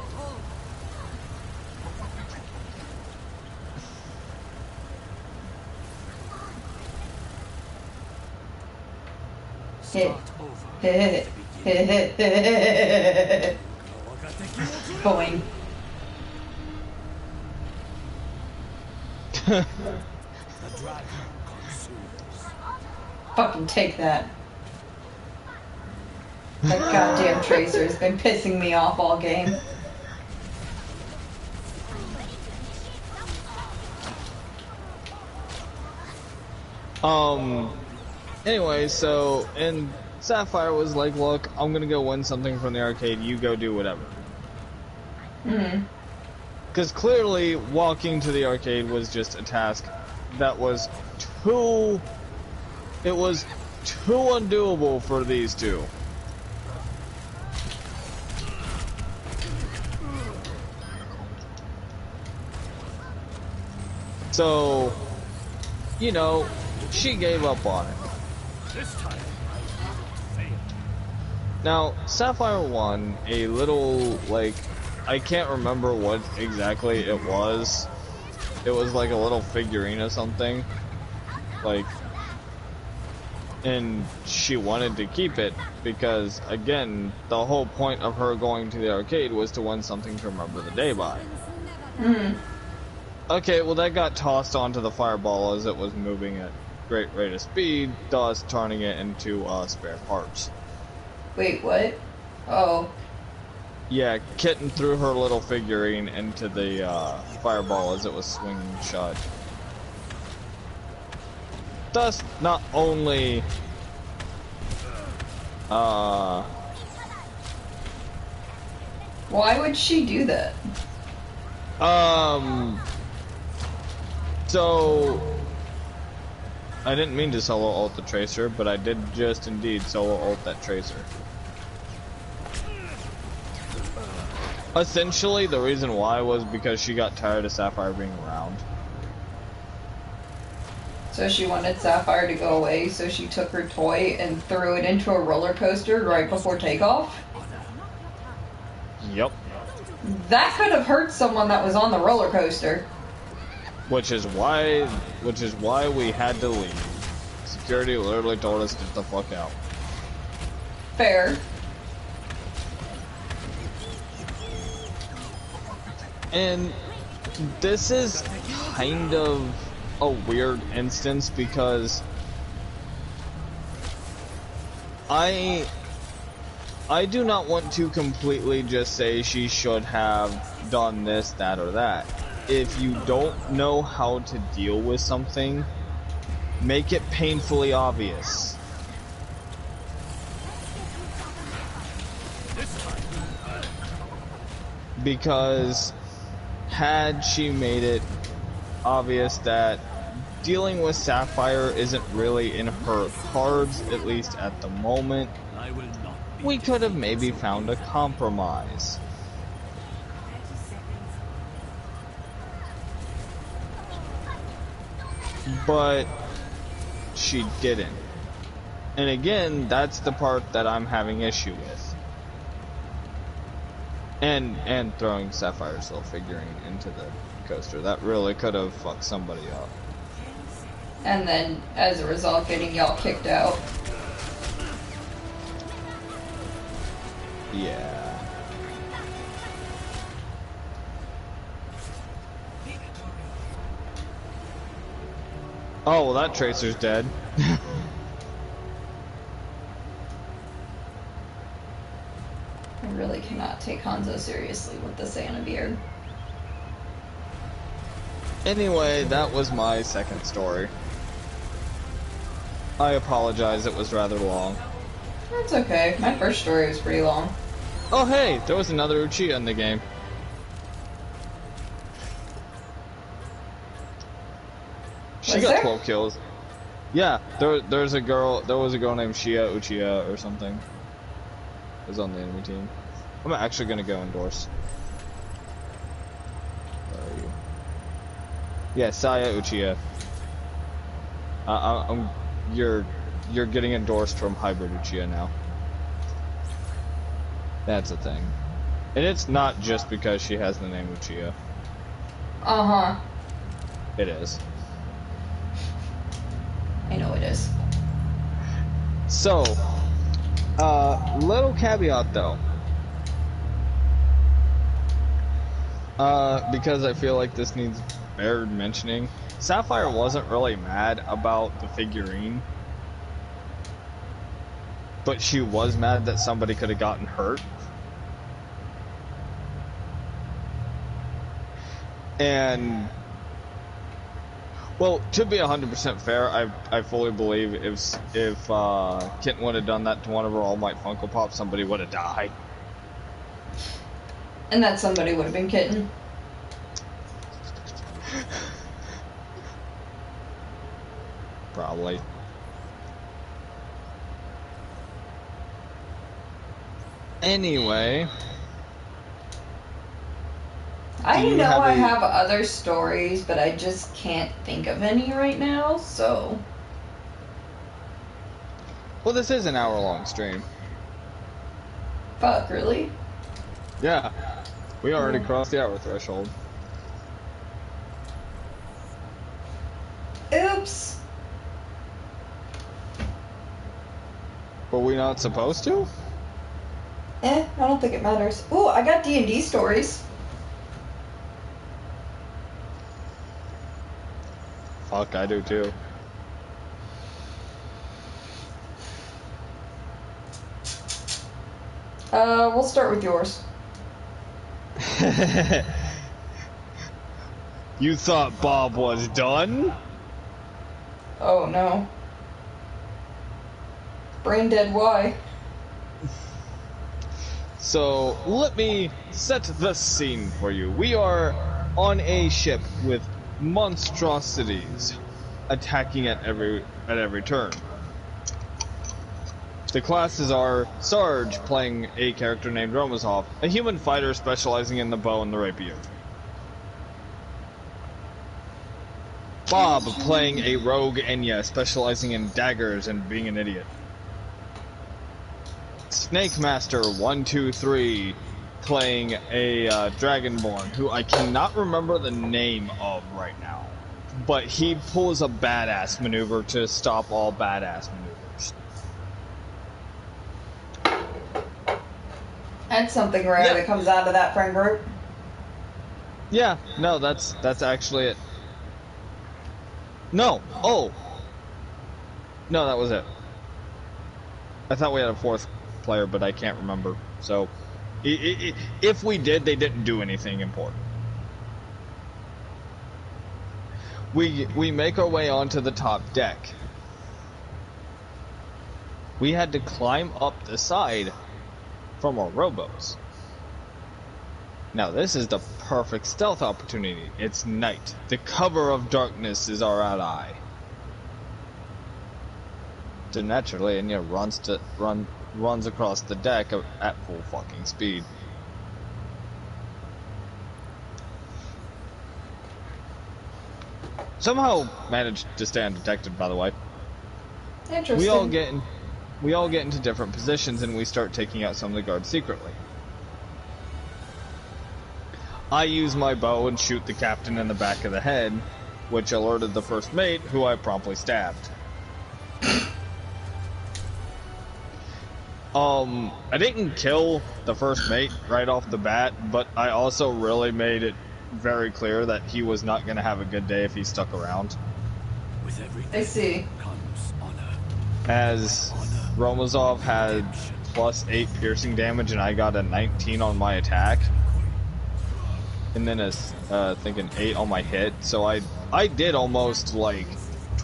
Boing. Fucking take that. That goddamn tracer's been pissing me off all game. Anyway, so, and Sapphire was like, look, I'm gonna go win something from the arcade, you go do whatever. Because clearly, walking to the arcade was just a task that was too undoable for these two. So, you know, she gave up on it. Now, Sapphire won a little, like, I can't remember what exactly it was. It was like a little figurine or something. Like, and she wanted to keep it because, again, the whole point of her going to the arcade was to win something to remember the day by. Okay, well that got tossed onto the fireball as it was moving at great rate of speed, thus turning it into spare parts. Wait, what? Oh. Yeah, Kitten threw her little figurine into the fireball as it was swinging shut. Thus, not only why would she do that? So I didn't mean to solo ult the Tracer, but I did just indeed solo ult that Tracer. Essentially, the reason why was because she got tired of Sapphire being around. So she wanted Sapphire to go away, so she took her toy and threw it into a roller coaster right before takeoff? Yep. That could have hurt someone that was on the roller coaster. Which is why we had to leave. Security literally told us to get the fuck out. Fair. And this is kind of a weird instance because I do not want to completely just say she should have done this, that, or that. If you don't know how to deal with something, make it painfully obvious. because had she made it obvious that dealing with Sapphire isn't really in her cards, at least at the moment, I will not be we could have defeated maybe so found a easily. compromise. But she didn't. And again, that's the part that I'm having issue with. And throwing Sapphire's little figurine into the coaster. That really could have fucked somebody up. And then, as a result, getting y'all kicked out. Yeah. Oh, well, that Tracer's dead. I really cannot take Hanzo seriously with the Santa beard. Anyway, that was my second story. I apologize, it was rather long. That's okay. My first story was pretty long. Oh hey, there was another Uchiha in the game. She Was got there? 12 kills. Yeah, there was a girl named Shia Uchiha or something. Was on the enemy team. I'm actually gonna go endorse. Where are you? Yeah, Saya Uchiha. You're getting endorsed from Hybrid Uchiha now. That's a thing. And it's not just because she has the name Uchiha. Uh-huh. It is. I know it is. So, little caveat though. Because I feel like this needs bear mentioning. Sapphire wasn't really mad about the figurine. But she was mad that somebody could have gotten hurt. And, well, to be 100% fair, I fully believe if Kitten would have done that to one of her All Might Funko Pops, somebody would have died. And that somebody would have been Kitten. Probably. Anyway. I Do you know have I a- have other stories, but I just can't think of any right now, so... Well, this is an hour-long stream. Fuck, really? Yeah. We already crossed the hour threshold. Oops. Were we not supposed to? I don't think it matters. Ooh, I got D&D stories. Fuck, I do too. We'll start with yours. You thought Bob was done? Oh, no. Brain dead, why? So, let me set the scene for you. We are on a ship with monstrosities attacking at every turn. The classes are Sarge, playing a character named Romazov, a human fighter specializing in the bow and the rapier. Bob, playing a rogue Enya, specializing in daggers and being an idiot. Snake Master 123, playing a Dragonborn, who I cannot remember the name of right now. But he pulls a badass maneuver to stop all badass maneuvers. That's something rare that comes out of that friend group. Yeah, no, that's actually it. No, oh! No, that was it. I thought we had a fourth player, but I can't remember. So, if we did, they didn't do anything important. We make our way onto the top deck. We had to climb up the side from our rowboats. Now this is the perfect stealth opportunity. It's night. The cover of darkness is our ally. So naturally, Enya runs across the deck at full fucking speed. Somehow managed to stay undetected, by the way. Interesting. We all get into different positions and we start taking out some of the guards secretly. I use my bow and shoot the captain in the back of the head, which alerted the first mate, who I promptly stabbed. I didn't kill the first mate right off the bat, but I also really made it very clear that he was not going to have a good day if he stuck around. With every I see. comes honor. As Romazov had +8 piercing damage and I got a 19 on my attack. And then I think an 8 on my hit. So I did almost like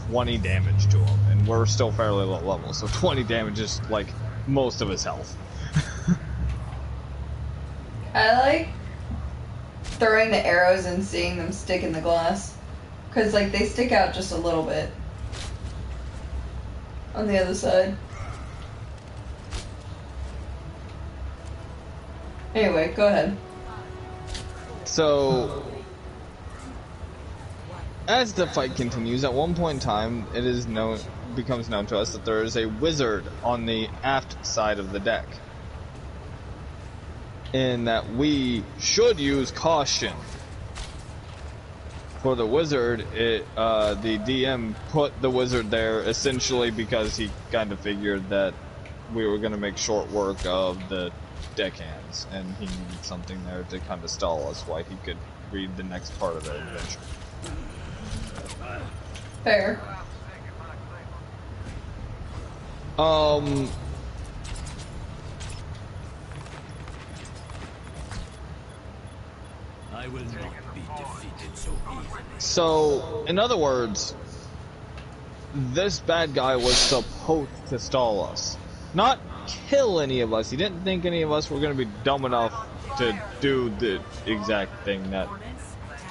20 damage to him. And we're still fairly low level. So 20 damage is like most of his health. I like throwing the arrows and seeing them stick in the glass. Because, like, they stick out just a little bit on the other side. Anyway, go ahead. So, as the fight continues, at one point in time, becomes known to us that there is a wizard on the aft side of the deck. And that we should use caution. For the wizard, the DM put the wizard there essentially because he kind of figured that we were going to make short work of the deckhands, and he needed something there to kind of stall us while he could read the next part of the adventure. Fair. I will not be defeated so easily. So, in other words, this bad guy was supposed to stall us. Not kill any of us. He didn't think any of us were going to be dumb enough to do the exact thing that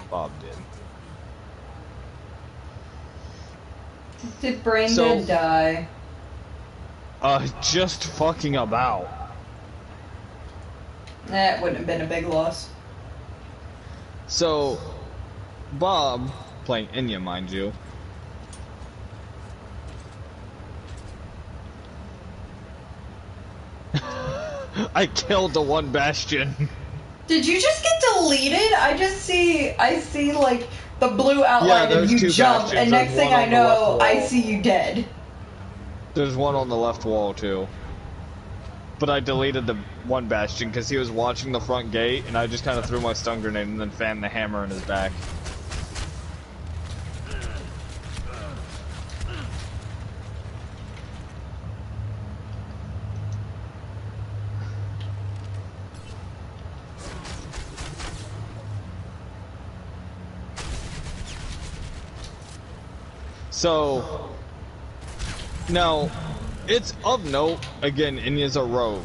Bob did. Did Brandon die? Just fucking about. That wouldn't have been a big loss. So, Bob, playing Enya, mind you, I killed the one bastion. Did you just get deleted? I see like the blue outline Yeah, of you two jump, bastions. and next There's thing one I on the left know, wall. I see you dead. There's one on the left wall, too. But I deleted the one bastion because he was watching the front gate, and I just kind of threw my stun grenade and then fanned the hammer in his back. So, now, it's of note, again, Enya's a rogue.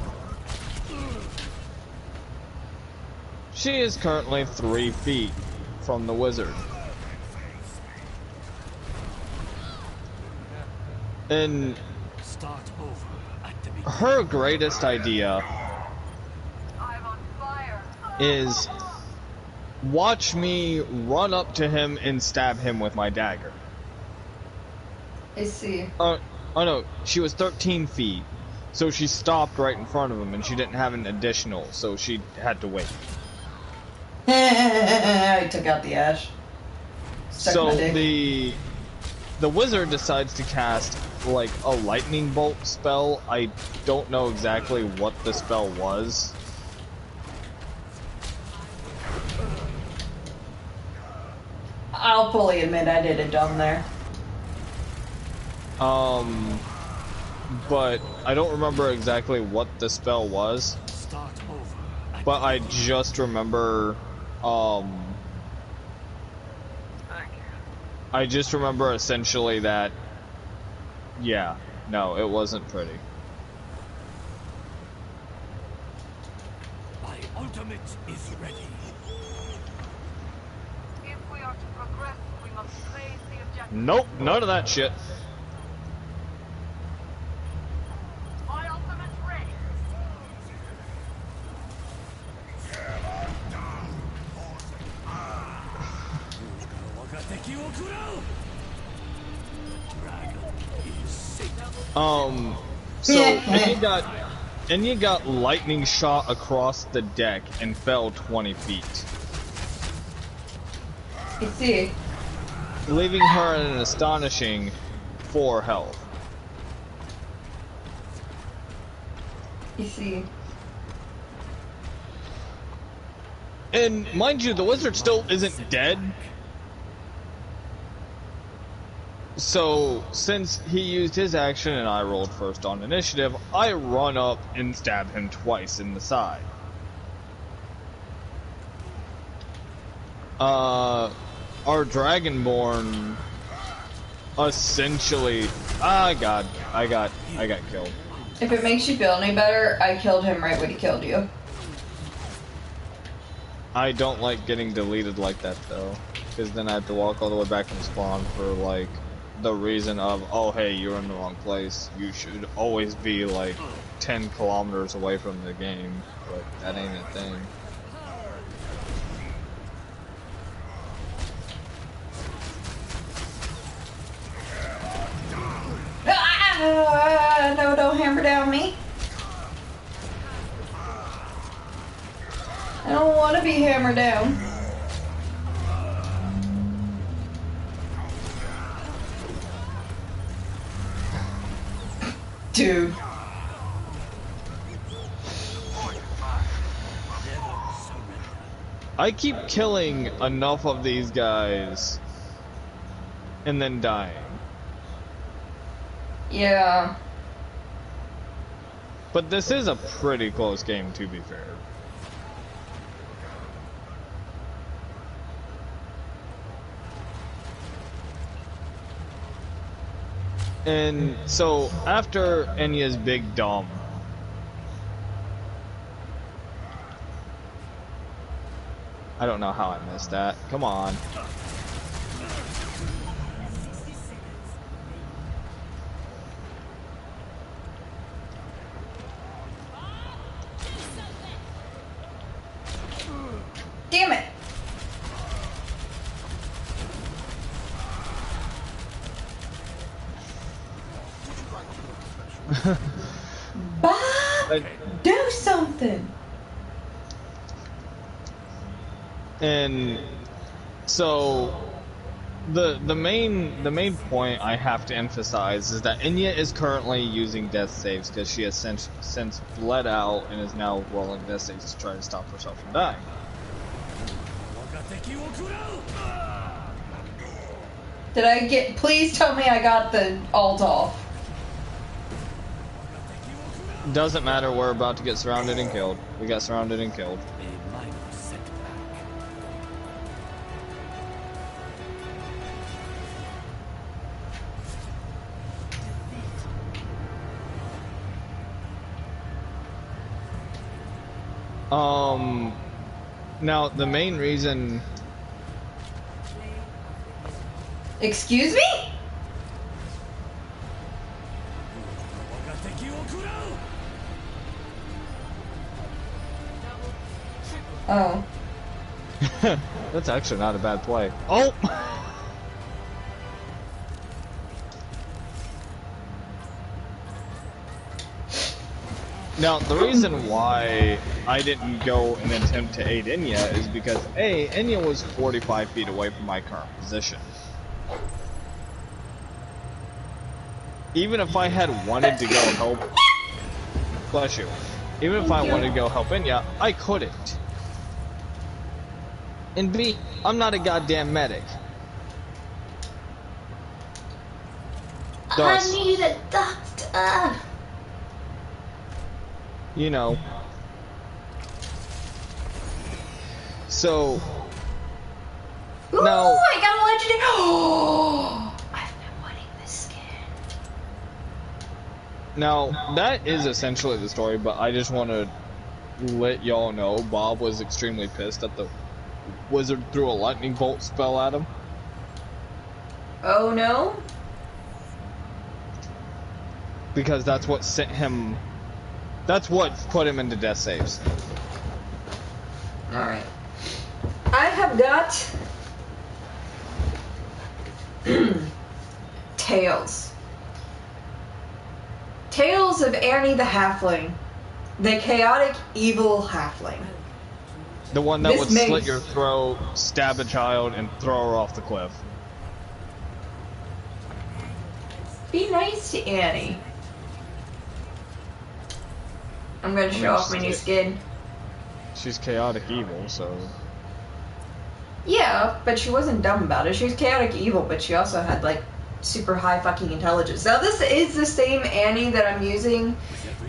She is currently 3 feet from the wizard. And Start over at the beginning. her greatest idea I'm on fire. is watch me run up to him and stab him with my dagger. I see. Oh no, she was 13 feet, so she stopped right in front of him, and she didn't have an additional, so she had to wait. I took out the ash. Stuck So my dick. the wizard decides to cast like a lightning bolt spell. I don't know exactly what the spell was. I'll fully admit I did a dumb there. But I don't remember exactly what the spell was. Start over at But I just remember, I just remember essentially that, yeah, no, it wasn't pretty. my ultimate is ready. Nope, none of that shit. My ultimate's ready. So Enya got lightning shot across the deck and fell 20 feet, You see. leaving her at an astonishing 4 health. You see. And mind you, the wizard still isn't dead. So, since he used his action and I rolled first on initiative, I run up and stab him twice in the side. Our Dragonborn essentially... I got killed. If it makes you feel any better, I killed him right when he killed you. I don't like getting deleted like that though, because then I have to walk all the way back and spawn for like the reason of, oh hey, you're in the wrong place. You should always be like 10 kilometers away from the game, but that ain't a thing. No, don't hammer down me. I don't want to be hammered down. Dude. I keep killing enough of these guys and then dying. Yeah. But this is a pretty close game, to be fair. And so, after Enya's big dump, I don't know how I missed that. Come on. Damn it. Bob, do something. And so the main point I have to emphasize is that Enya is currently using death saves because she has since bled out and is now rolling death saves to try to stop herself from dying. Did I get... Please tell me I got the alt off. Doesn't matter, we're about to get surrounded and killed. We got surrounded and killed. Now the main reason... Excuse me? Oh. That's actually not a bad play. Oh! Now, the reason why I didn't go and attempt to aid Enya is because, A, Enya was 45 feet away from my current position. Even if I had wanted to go help... Bless you. Even if I wanted to go help Enya, I couldn't. And B, I'm not a goddamn medic. Thus, I need a doctor. you know. So... Ooh, now... I got a legendary. Oh, I've been wanting this skin. Now, that is essentially the story, but I just want to let y'all know Bob was extremely pissed that the wizard threw a lightning bolt spell at him. Oh no? Because that's what sent him. That's what put him into death saves. Alright. I have got Tales. Tales of Annie the Halfling. The chaotic evil halfling. The one that This would makes- slit your throat, stab a child, and throw her off the cliff. Be nice to Annie. I'm gonna show off my new skin. She's chaotic evil, so. Yeah, but she wasn't dumb about it. She was chaotic evil, but she also had like super high fucking intelligence. Now this is the same Annie that I'm using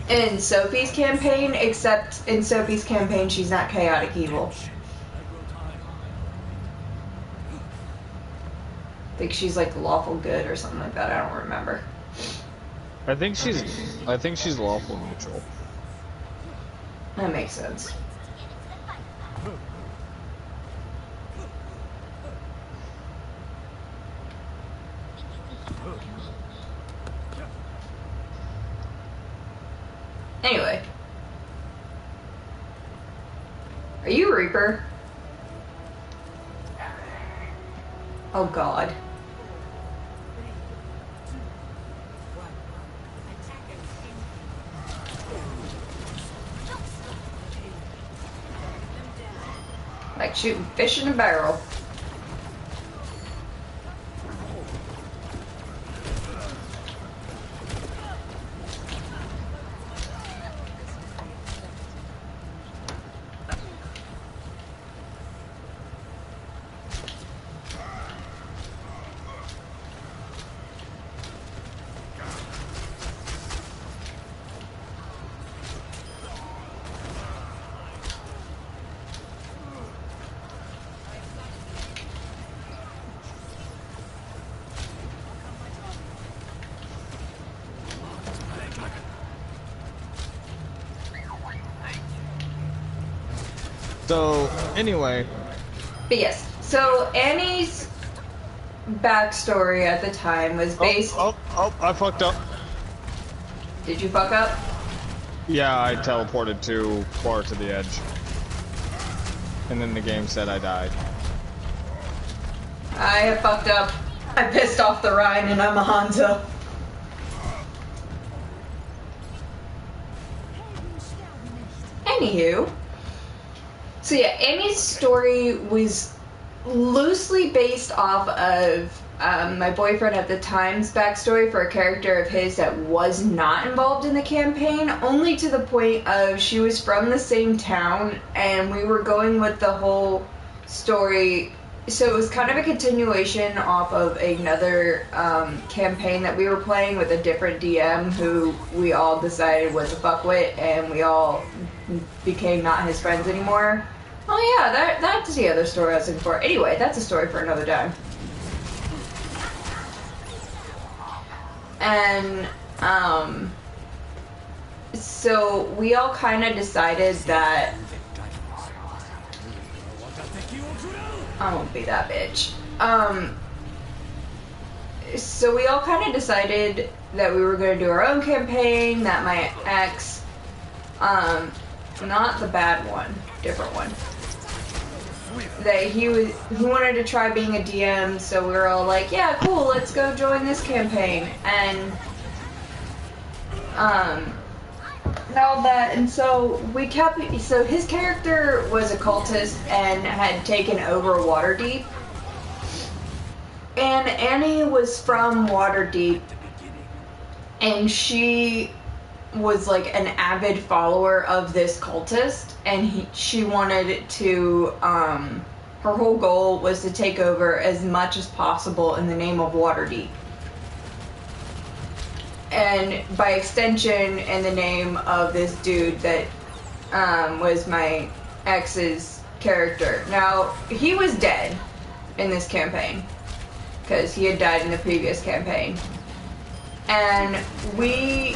in Sophie's campaign, except in Sophie's campaign she's not chaotic evil. I think she's like lawful good or something like that. I don't remember. I think she's lawful neutral. That makes sense. Anyway. Are you Reaper? Oh god. Like shooting fish in a barrel. So, anyway. But yes, so Annie's backstory at the time was based... Oh, I fucked up. Did you fuck up? Yeah, I teleported too far to the edge. And then the game said I died. I have fucked up. I pissed off the Rhine and I'm a Hanzo. Anywho. So yeah, Annie's story was loosely based off of my boyfriend at the time's backstory for a character of his that was not involved in the campaign, only to the point of she was from the same town and we were going with the whole story. So it was kind of a continuation off of another campaign that we were playing with a different DM who we all decided was a fuckwit and we all became not his friends anymore. Oh yeah, that's the other story I was looking for. Anyway, that's a story for another time. And, so we all kind of decided that... I won't be that bitch. So we all kind of decided that we were going to do our own campaign, that my ex, not the bad one, different one, that he wanted to try being a DM, so we were all like, yeah, cool, let's go join this campaign, and all that, and so we kept, so his character was a cultist and had taken over Waterdeep, and Annie was from Waterdeep, and she was like an avid follower of this cultist, and she wanted to, her whole goal was to take over as much as possible in the name of Waterdeep. And by extension, in the name of this dude that was my ex's character. Now, he was dead in this campaign, because he had died in the previous campaign. And we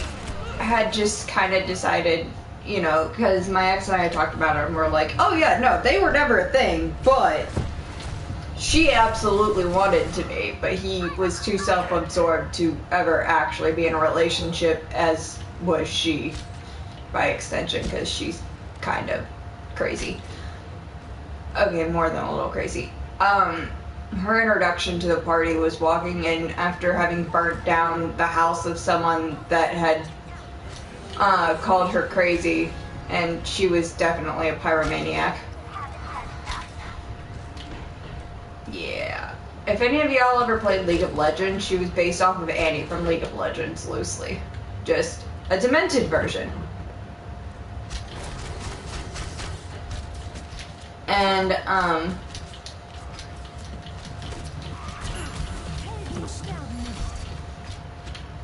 had just kind of decided, you know, because my ex and I had talked about it, and we're like, oh yeah, no, they were never a thing, but She absolutely wanted to be, but he was too self-absorbed to ever actually be in a relationship, as was she, by extension, because she's kind of crazy. Okay, more than a little crazy. Her introduction to the party was walking in after having burnt down the house of someone that had called her crazy, and she was definitely a pyromaniac. Yeah. If any of y'all ever played League of Legends, she was based off of Annie from League of Legends, loosely. Just a demented version. And,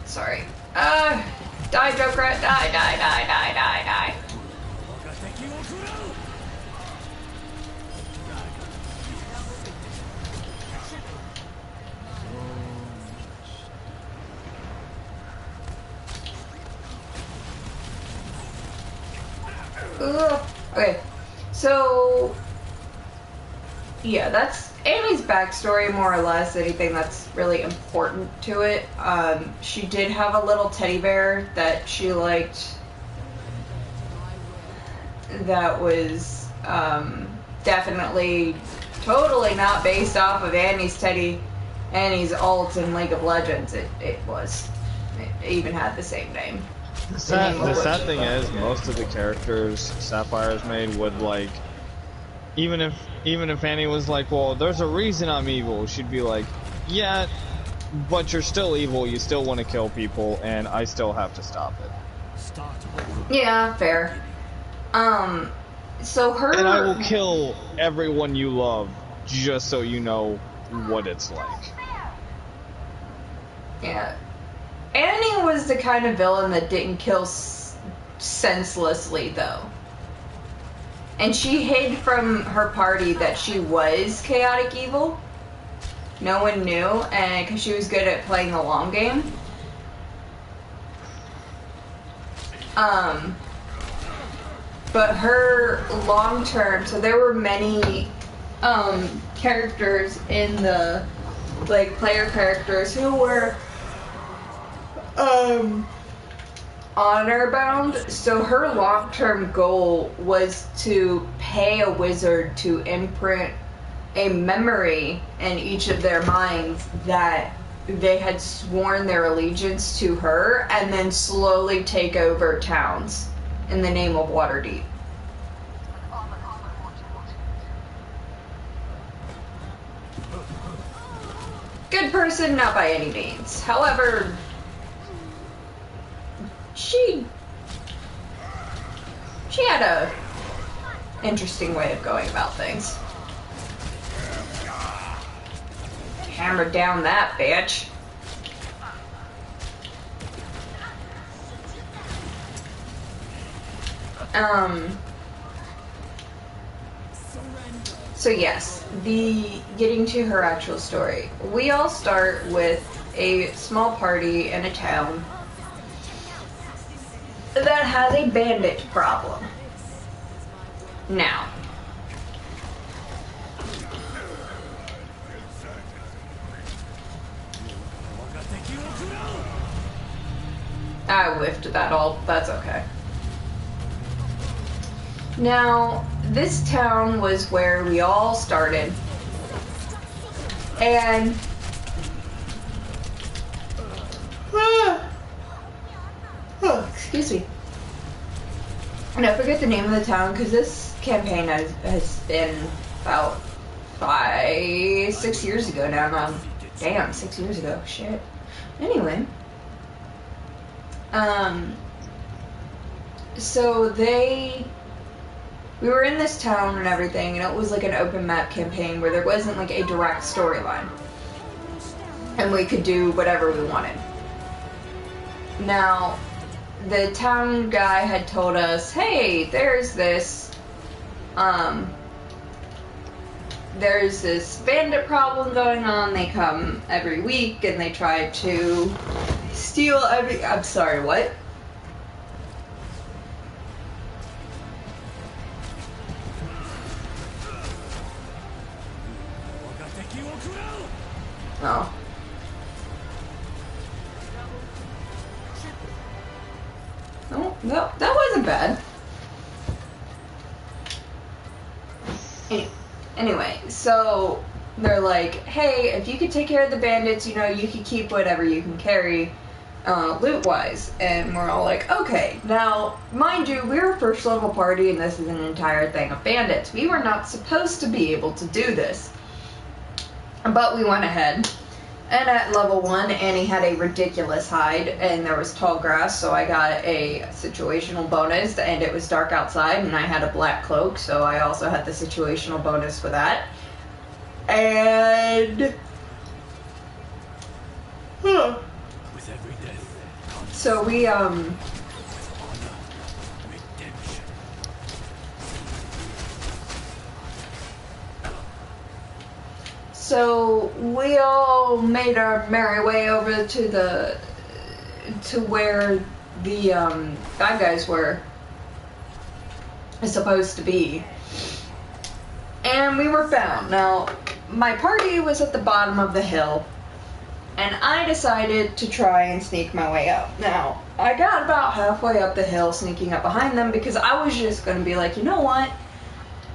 sorry. Die, Junkrat, die. Okay, so yeah, that's Annie's backstory, more or less. Anything that's really important to it. She did have a little teddy bear that she liked. That was definitely, totally not based off of Annie's ult in League of Legends. It was. It even had the same name. The sad thing is, most of the characters Sapphire's made would, like, even if Annie was like, well, there's a reason I'm evil, she'd be like, yeah, but you're still evil, you still want to kill people, and I still have to stop it. Yeah, fair. So her... And I will kill everyone you love, just so you know what it's like. Yeah. Annie was the kind of villain that didn't kill senselessly, though. And she hid from her party that she was chaotic evil. No one knew, and because she was good at playing the long game. But her long term, so there were many characters in the, like, player characters who were honor bound. So her long-term goal was to pay a wizard to imprint a memory in each of their minds that they had sworn their allegiance to her, and then slowly take over towns in the name of Waterdeep. Good person, not by any means. However, she had a interesting way of going about things. Hammered down that bitch. So yes, getting to her actual story. We all start with a small party in a town that has a bandit problem. Now, I whiffed that all. That's okay. Now, this town was where we all started. And excuse me. And I forget the name of the town because this campaign has been about 6 years ago now. Damn, 6 years ago. Shit. Anyway. So we were in this town and everything, and it was like an open map campaign where there wasn't like a direct storyline. And we could do whatever we wanted. Now, the town guy had told us, hey, there's this bandit problem going on. They come every week and they try to steal I'm sorry, what? Oh. Oh, no, that wasn't bad. Anyway, so they're like, hey, if you could take care of the bandits, you know, you could keep whatever you can carry, loot-wise. And we're all like, okay. Now, mind you, we're a first level party and this is an entire thing of bandits. We were not supposed to be able to do this. But we went ahead. And at level 1, Annie had a ridiculous hide, and there was tall grass, so I got a situational bonus, and it was dark outside, and I had a black cloak, so I also had the situational bonus for that. And... Huh. With every death, So we, redemption. So we all made our merry way over to where the bad guys were supposed to be, and we were found. Now, my party was at the bottom of the hill, and I decided to try and sneak my way up. Now, I got about halfway up the hill, sneaking up behind them because I was just going to be like, you know what?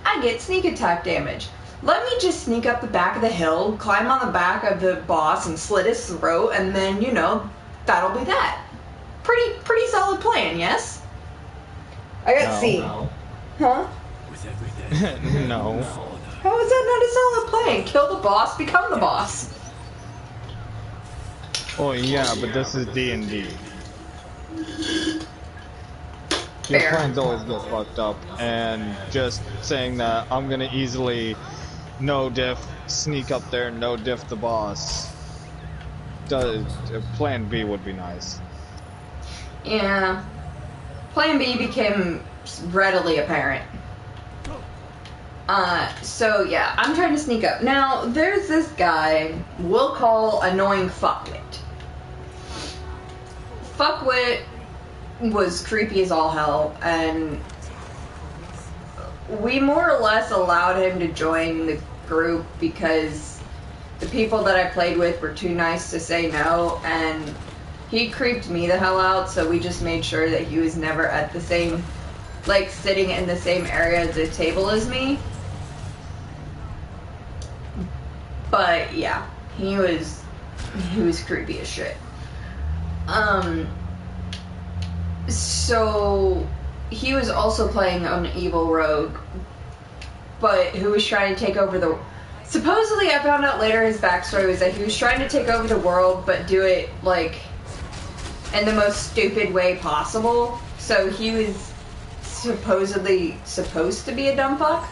I get sneak attack damage. Let me just sneak up the back of the hill, climb on the back of the boss and slit his throat, and then, you know, that'll be that. Pretty solid plan, yes? I got C. No. Huh? With every death, No. How is that not a solid plan? Kill the boss, become the boss. Oh yeah, but this is D&D. Your Fair. plans always get fucked up, and just saying that I'm gonna easily no diff, sneak up there, no diff the boss. Plan B would be nice. Yeah. Plan B became readily apparent. So yeah, I'm trying to sneak up. Now, there's this guy we'll call Annoying Fuckwit. Fuckwit was creepy as all hell, and we more or less allowed him to join the group because the people that I played with were too nice to say no, and he creeped me the hell out, so we just made sure that he was never at the same, like, sitting in the same area of the table as me. But yeah, he was creepy as shit. So he was also playing an evil rogue, but who was trying to take over the... Supposedly, I found out later his backstory was that he was trying to take over the world, but do it, like, in the most stupid way possible. So he was supposedly supposed to be a dumb fuck?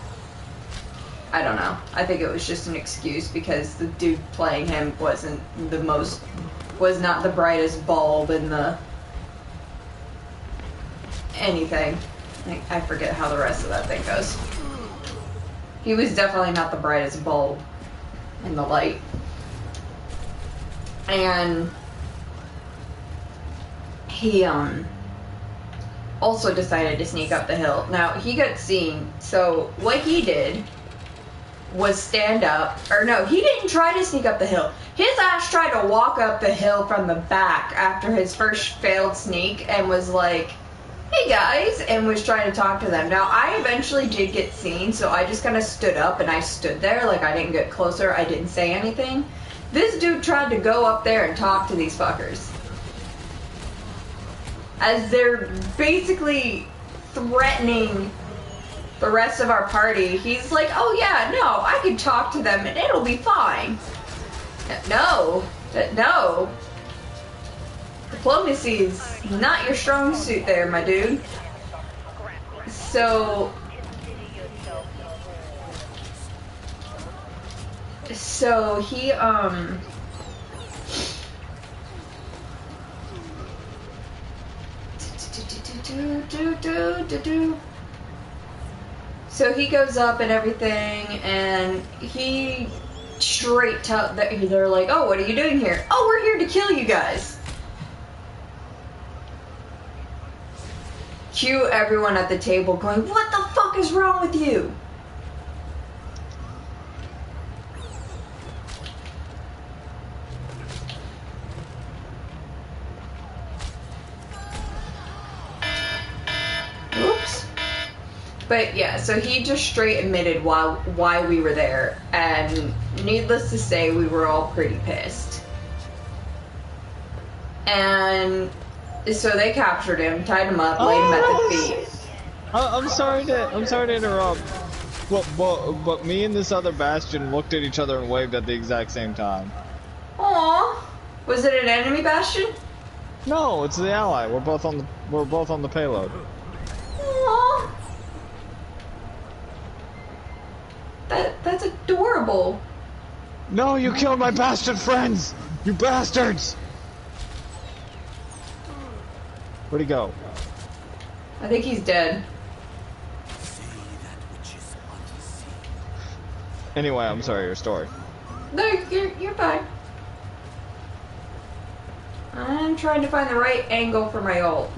I don't know. I think it was just an excuse because the dude playing him was not the brightest bulb in the... anything. I forget how the rest of that thing goes. He was definitely not the brightest bulb in the light. And he also decided to sneak up the hill. Now, he got seen, so what he did was stand up, or no, he didn't try to sneak up the hill. His ass tried to walk up the hill from the back after his first failed sneak and was like, hey guys, and was trying to talk to them. Now, I eventually did get seen, so I just kind of stood up and I stood there, like I didn't get closer, I didn't say anything. This dude tried to go up there and talk to these fuckers. As they're basically threatening the rest of our party, he's like, oh yeah, no, I can talk to them and it'll be fine. No. Diplomacy's not your strong suit there, my dude. So he, So he goes up and everything, and he straight tell they're like, oh, what are you doing here? Oh, we're here to kill you guys. Cue everyone at the table going, what the fuck is wrong with you? But yeah, so he just straight admitted why we were there, and needless to say, we were all pretty pissed. And so they captured him, tied him up, laid him at the feet. I'm sorry to interrupt. But me and this other Bastion looked at each other and waved at the exact same time. Aww. Was it an enemy Bastion? No, it's the ally. We're both on the payload. Aww. That's adorable. No, you killed my Bastion friends! You bastards! Where'd he go? I think he's dead. Anyway, I'm sorry, your story. No, you're fine. I'm trying to find the right angle for my ult.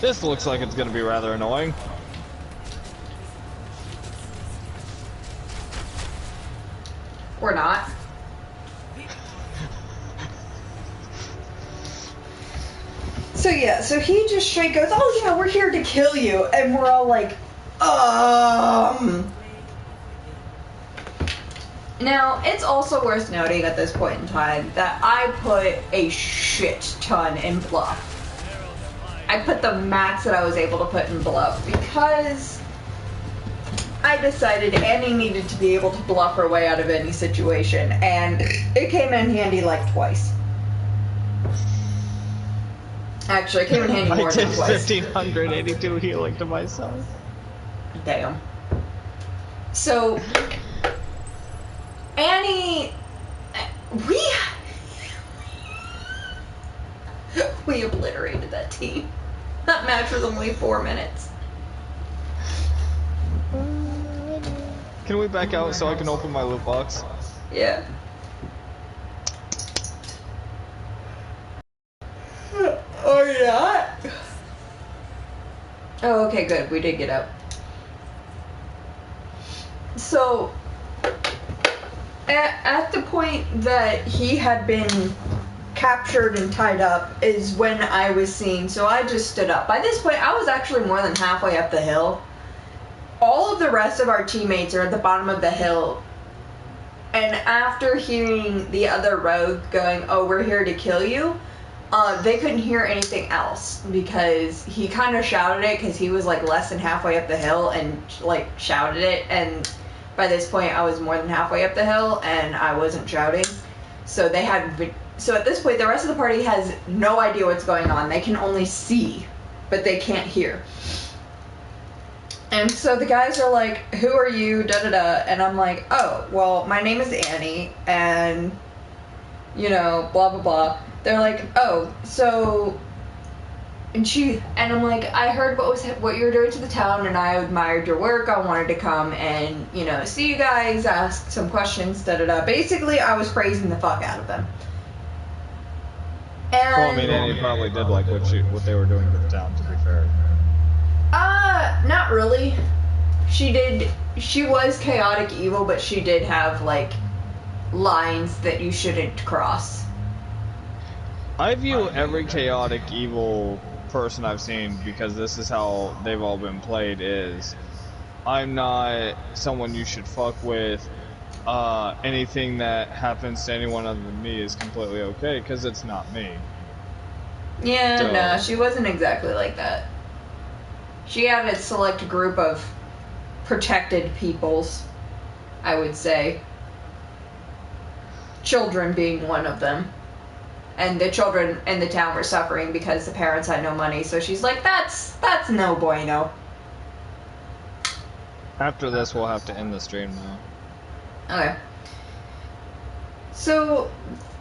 This looks like it's gonna be rather annoying. Or not. So yeah, so he just straight goes, "Oh yeah, we're here to kill you," and we're all like, Now, it's also worth noting at this point in time that I put a shit ton in bluff. I put the max that I was able to put in bluff because I decided Annie needed to be able to bluff her way out of any situation, and it came in handy like twice. Actually, it came in handy more than twice. I did 1,582 healing to myself. Damn. So, Annie, we obliterated that team. That match was only 4 minutes. Can we back out so I can open my loot box? Yeah. Or not. Oh, okay, good. We did get out. So, at the point that he had been captured and tied up is when I was seen, so I just stood up. By this point, I was actually more than halfway up the hill. All of the rest of our teammates are at the bottom of the hill. And after hearing the other rogue going, "Oh, we're here to kill you," they couldn't hear anything else because he kind of shouted it because he was like less than halfway up the hill and like shouted it, and by this point I was more than halfway up the hill and I wasn't shouting. So they had so at this point the rest of the party has no idea what's going on. They can only see, but they can't hear. And so the guys are like, "Who are you? Da da da." And I'm like, "Oh, well, my name is Annie, and you know, blah blah blah." They're like, "Oh, so," and I'm like, "I heard what you were doing to the town, and I admired your work. I wanted to come and, you know, see you guys, ask some questions, da da da." Basically, I was praising the fuck out of them. And Well, I mean, Annie probably did like what they were doing to the town, to be fair. Not really. She was chaotic evil, but she did have, like, lines that you shouldn't cross. I view every chaotic evil person I've seen, because this is how they've all been played, is I'm not someone you should fuck with. Anything that happens to anyone other than me is completely okay, because it's not me. Yeah, So- no, she wasn't exactly like that. She had a select group of protected peoples, I would say. Children being one of them. And the children in the town were suffering because the parents had no money, so she's like, that's no bueno. After this, we'll have to end the stream now. Okay. So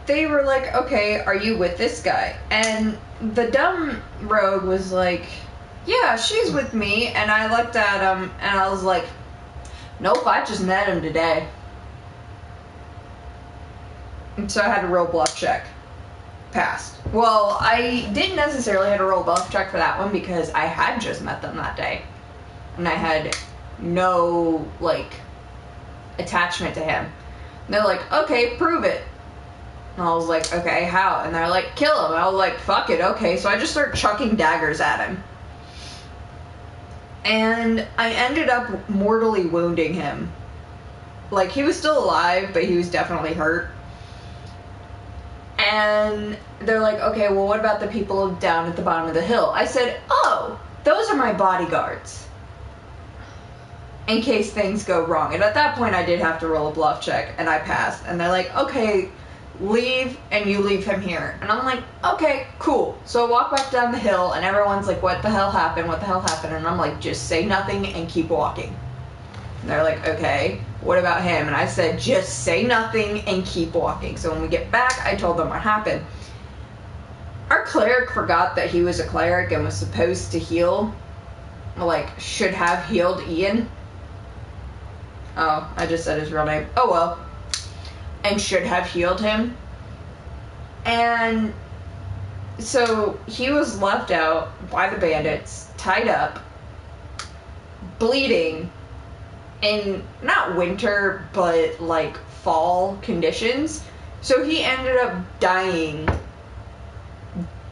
they were like, "Okay, are you with this guy?" And the dumb rogue was like, "Yeah, she's with me." And I looked at him and I was like, "Nope, I just met him today." And so I had to roll bluff check. Passed. Well, I didn't necessarily have to roll bluff check for that one because I had just met them that day. And I had no, like, attachment to him. And they're like, okay, prove it. And I was like, okay, how? And they're like, kill him. And I was like, fuck it, okay. So I just started chucking daggers at him. And I ended up mortally wounding him. Like, he was still alive, but he was definitely hurt. And they're like, okay, well, what about the people down at the bottom of the hill? I said, oh, those are my bodyguards. In case things go wrong. And at that point, I did have to roll a bluff check, and I passed. And they're like, okay, leave, and you leave him here. And I'm like, okay, cool. So I walk back down the hill, and everyone's like, what the hell happened? What the hell happened? And I'm like, just say nothing and keep walking. And they're like, okay, what about him? And I said, just say nothing and keep walking. So when we get back, I told them what happened. Our cleric forgot that he was a cleric and was supposed to heal, like, should have healed Ian. Oh, I just said his real name. Oh well. And should have healed him. And so he was left out by the bandits, tied up, bleeding, in not winter, but like fall conditions. So he ended up dying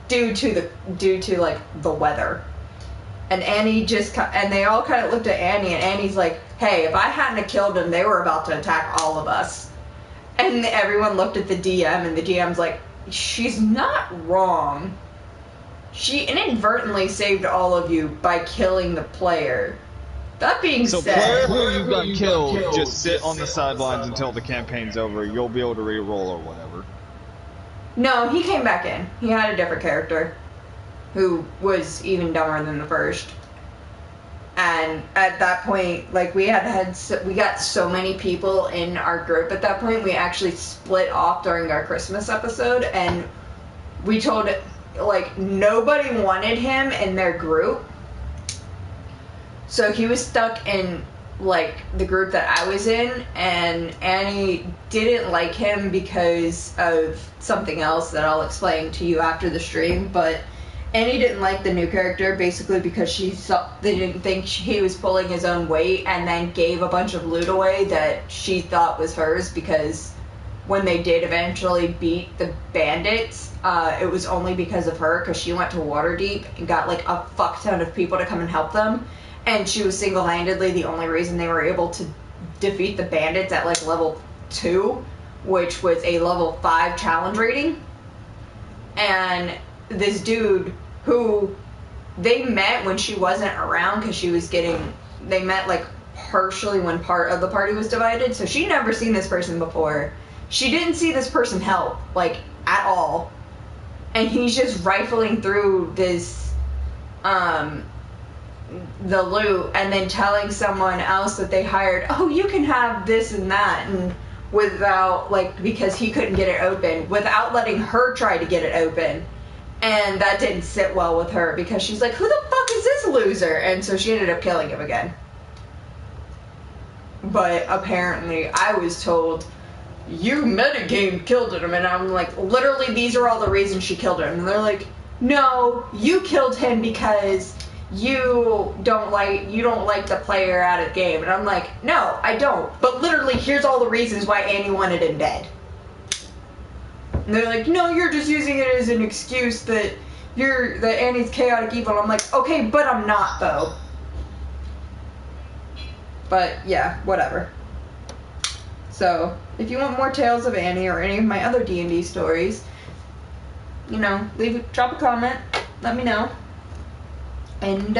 due to like the weather. And Annie and they all kind of looked at Annie, and Annie's like, hey, if I hadn't have killed him, they were about to attack all of us. And everyone looked at the DM, and the DM's like, she's not wrong. She inadvertently saved all of you by killing the player. That being So said... player who you got killed, just sit on the sidelines until the campaign's over. You'll be able to re-roll or whatever. No, he came back in. He had a different character who was even dumber than the first. And at that point, like, we got so many people in our group at that point, we actually split off during our Christmas episode, and we told, like, nobody wanted him in their group. So he was stuck in, like, the group that I was in, and Annie didn't like him because of something else that I'll explain to you after the stream, but Annie didn't like the new character basically because they didn't think he was pulling his own weight, and then gave a bunch of loot away that she thought was hers, because when they did eventually beat the bandits, it was only because of her, because she went to Waterdeep and got like a fuck ton of people to come and help them, and she was single-handedly the only reason they were able to defeat the bandits at like level 2, which was a level 5 challenge rating. And this dude who they met when she wasn't around, because they met like partially when part of the party was divided, so she'd never seen this person before. She didn't see this person help, like, at all. And he's just rifling through this the loot, and then telling someone else that they hired, oh, you can have this and that, and without, like, because he couldn't get it open, without letting her try to get it open. And that didn't sit well with her, because she's like, who the fuck is this loser? And so she ended up killing him again. But apparently I was told, you metagame killed him, and I'm like, literally these are all the reasons she killed him. And they're like, no, you killed him because you don't like the player out of the game. And I'm like, no, I don't. But literally here's all the reasons why Annie wanted him dead. And they're like, no, you're just using it as an excuse that Annie's chaotic evil. And I'm like, okay, but I'm not, though. But, yeah, whatever. So, if you want more tales of Annie or any of my other D&D stories, you know, drop a comment, let me know. And,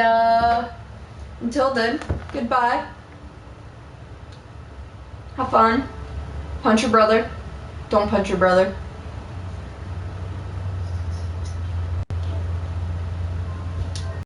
until then, goodbye. Have fun. Punch your brother. Don't punch your brother.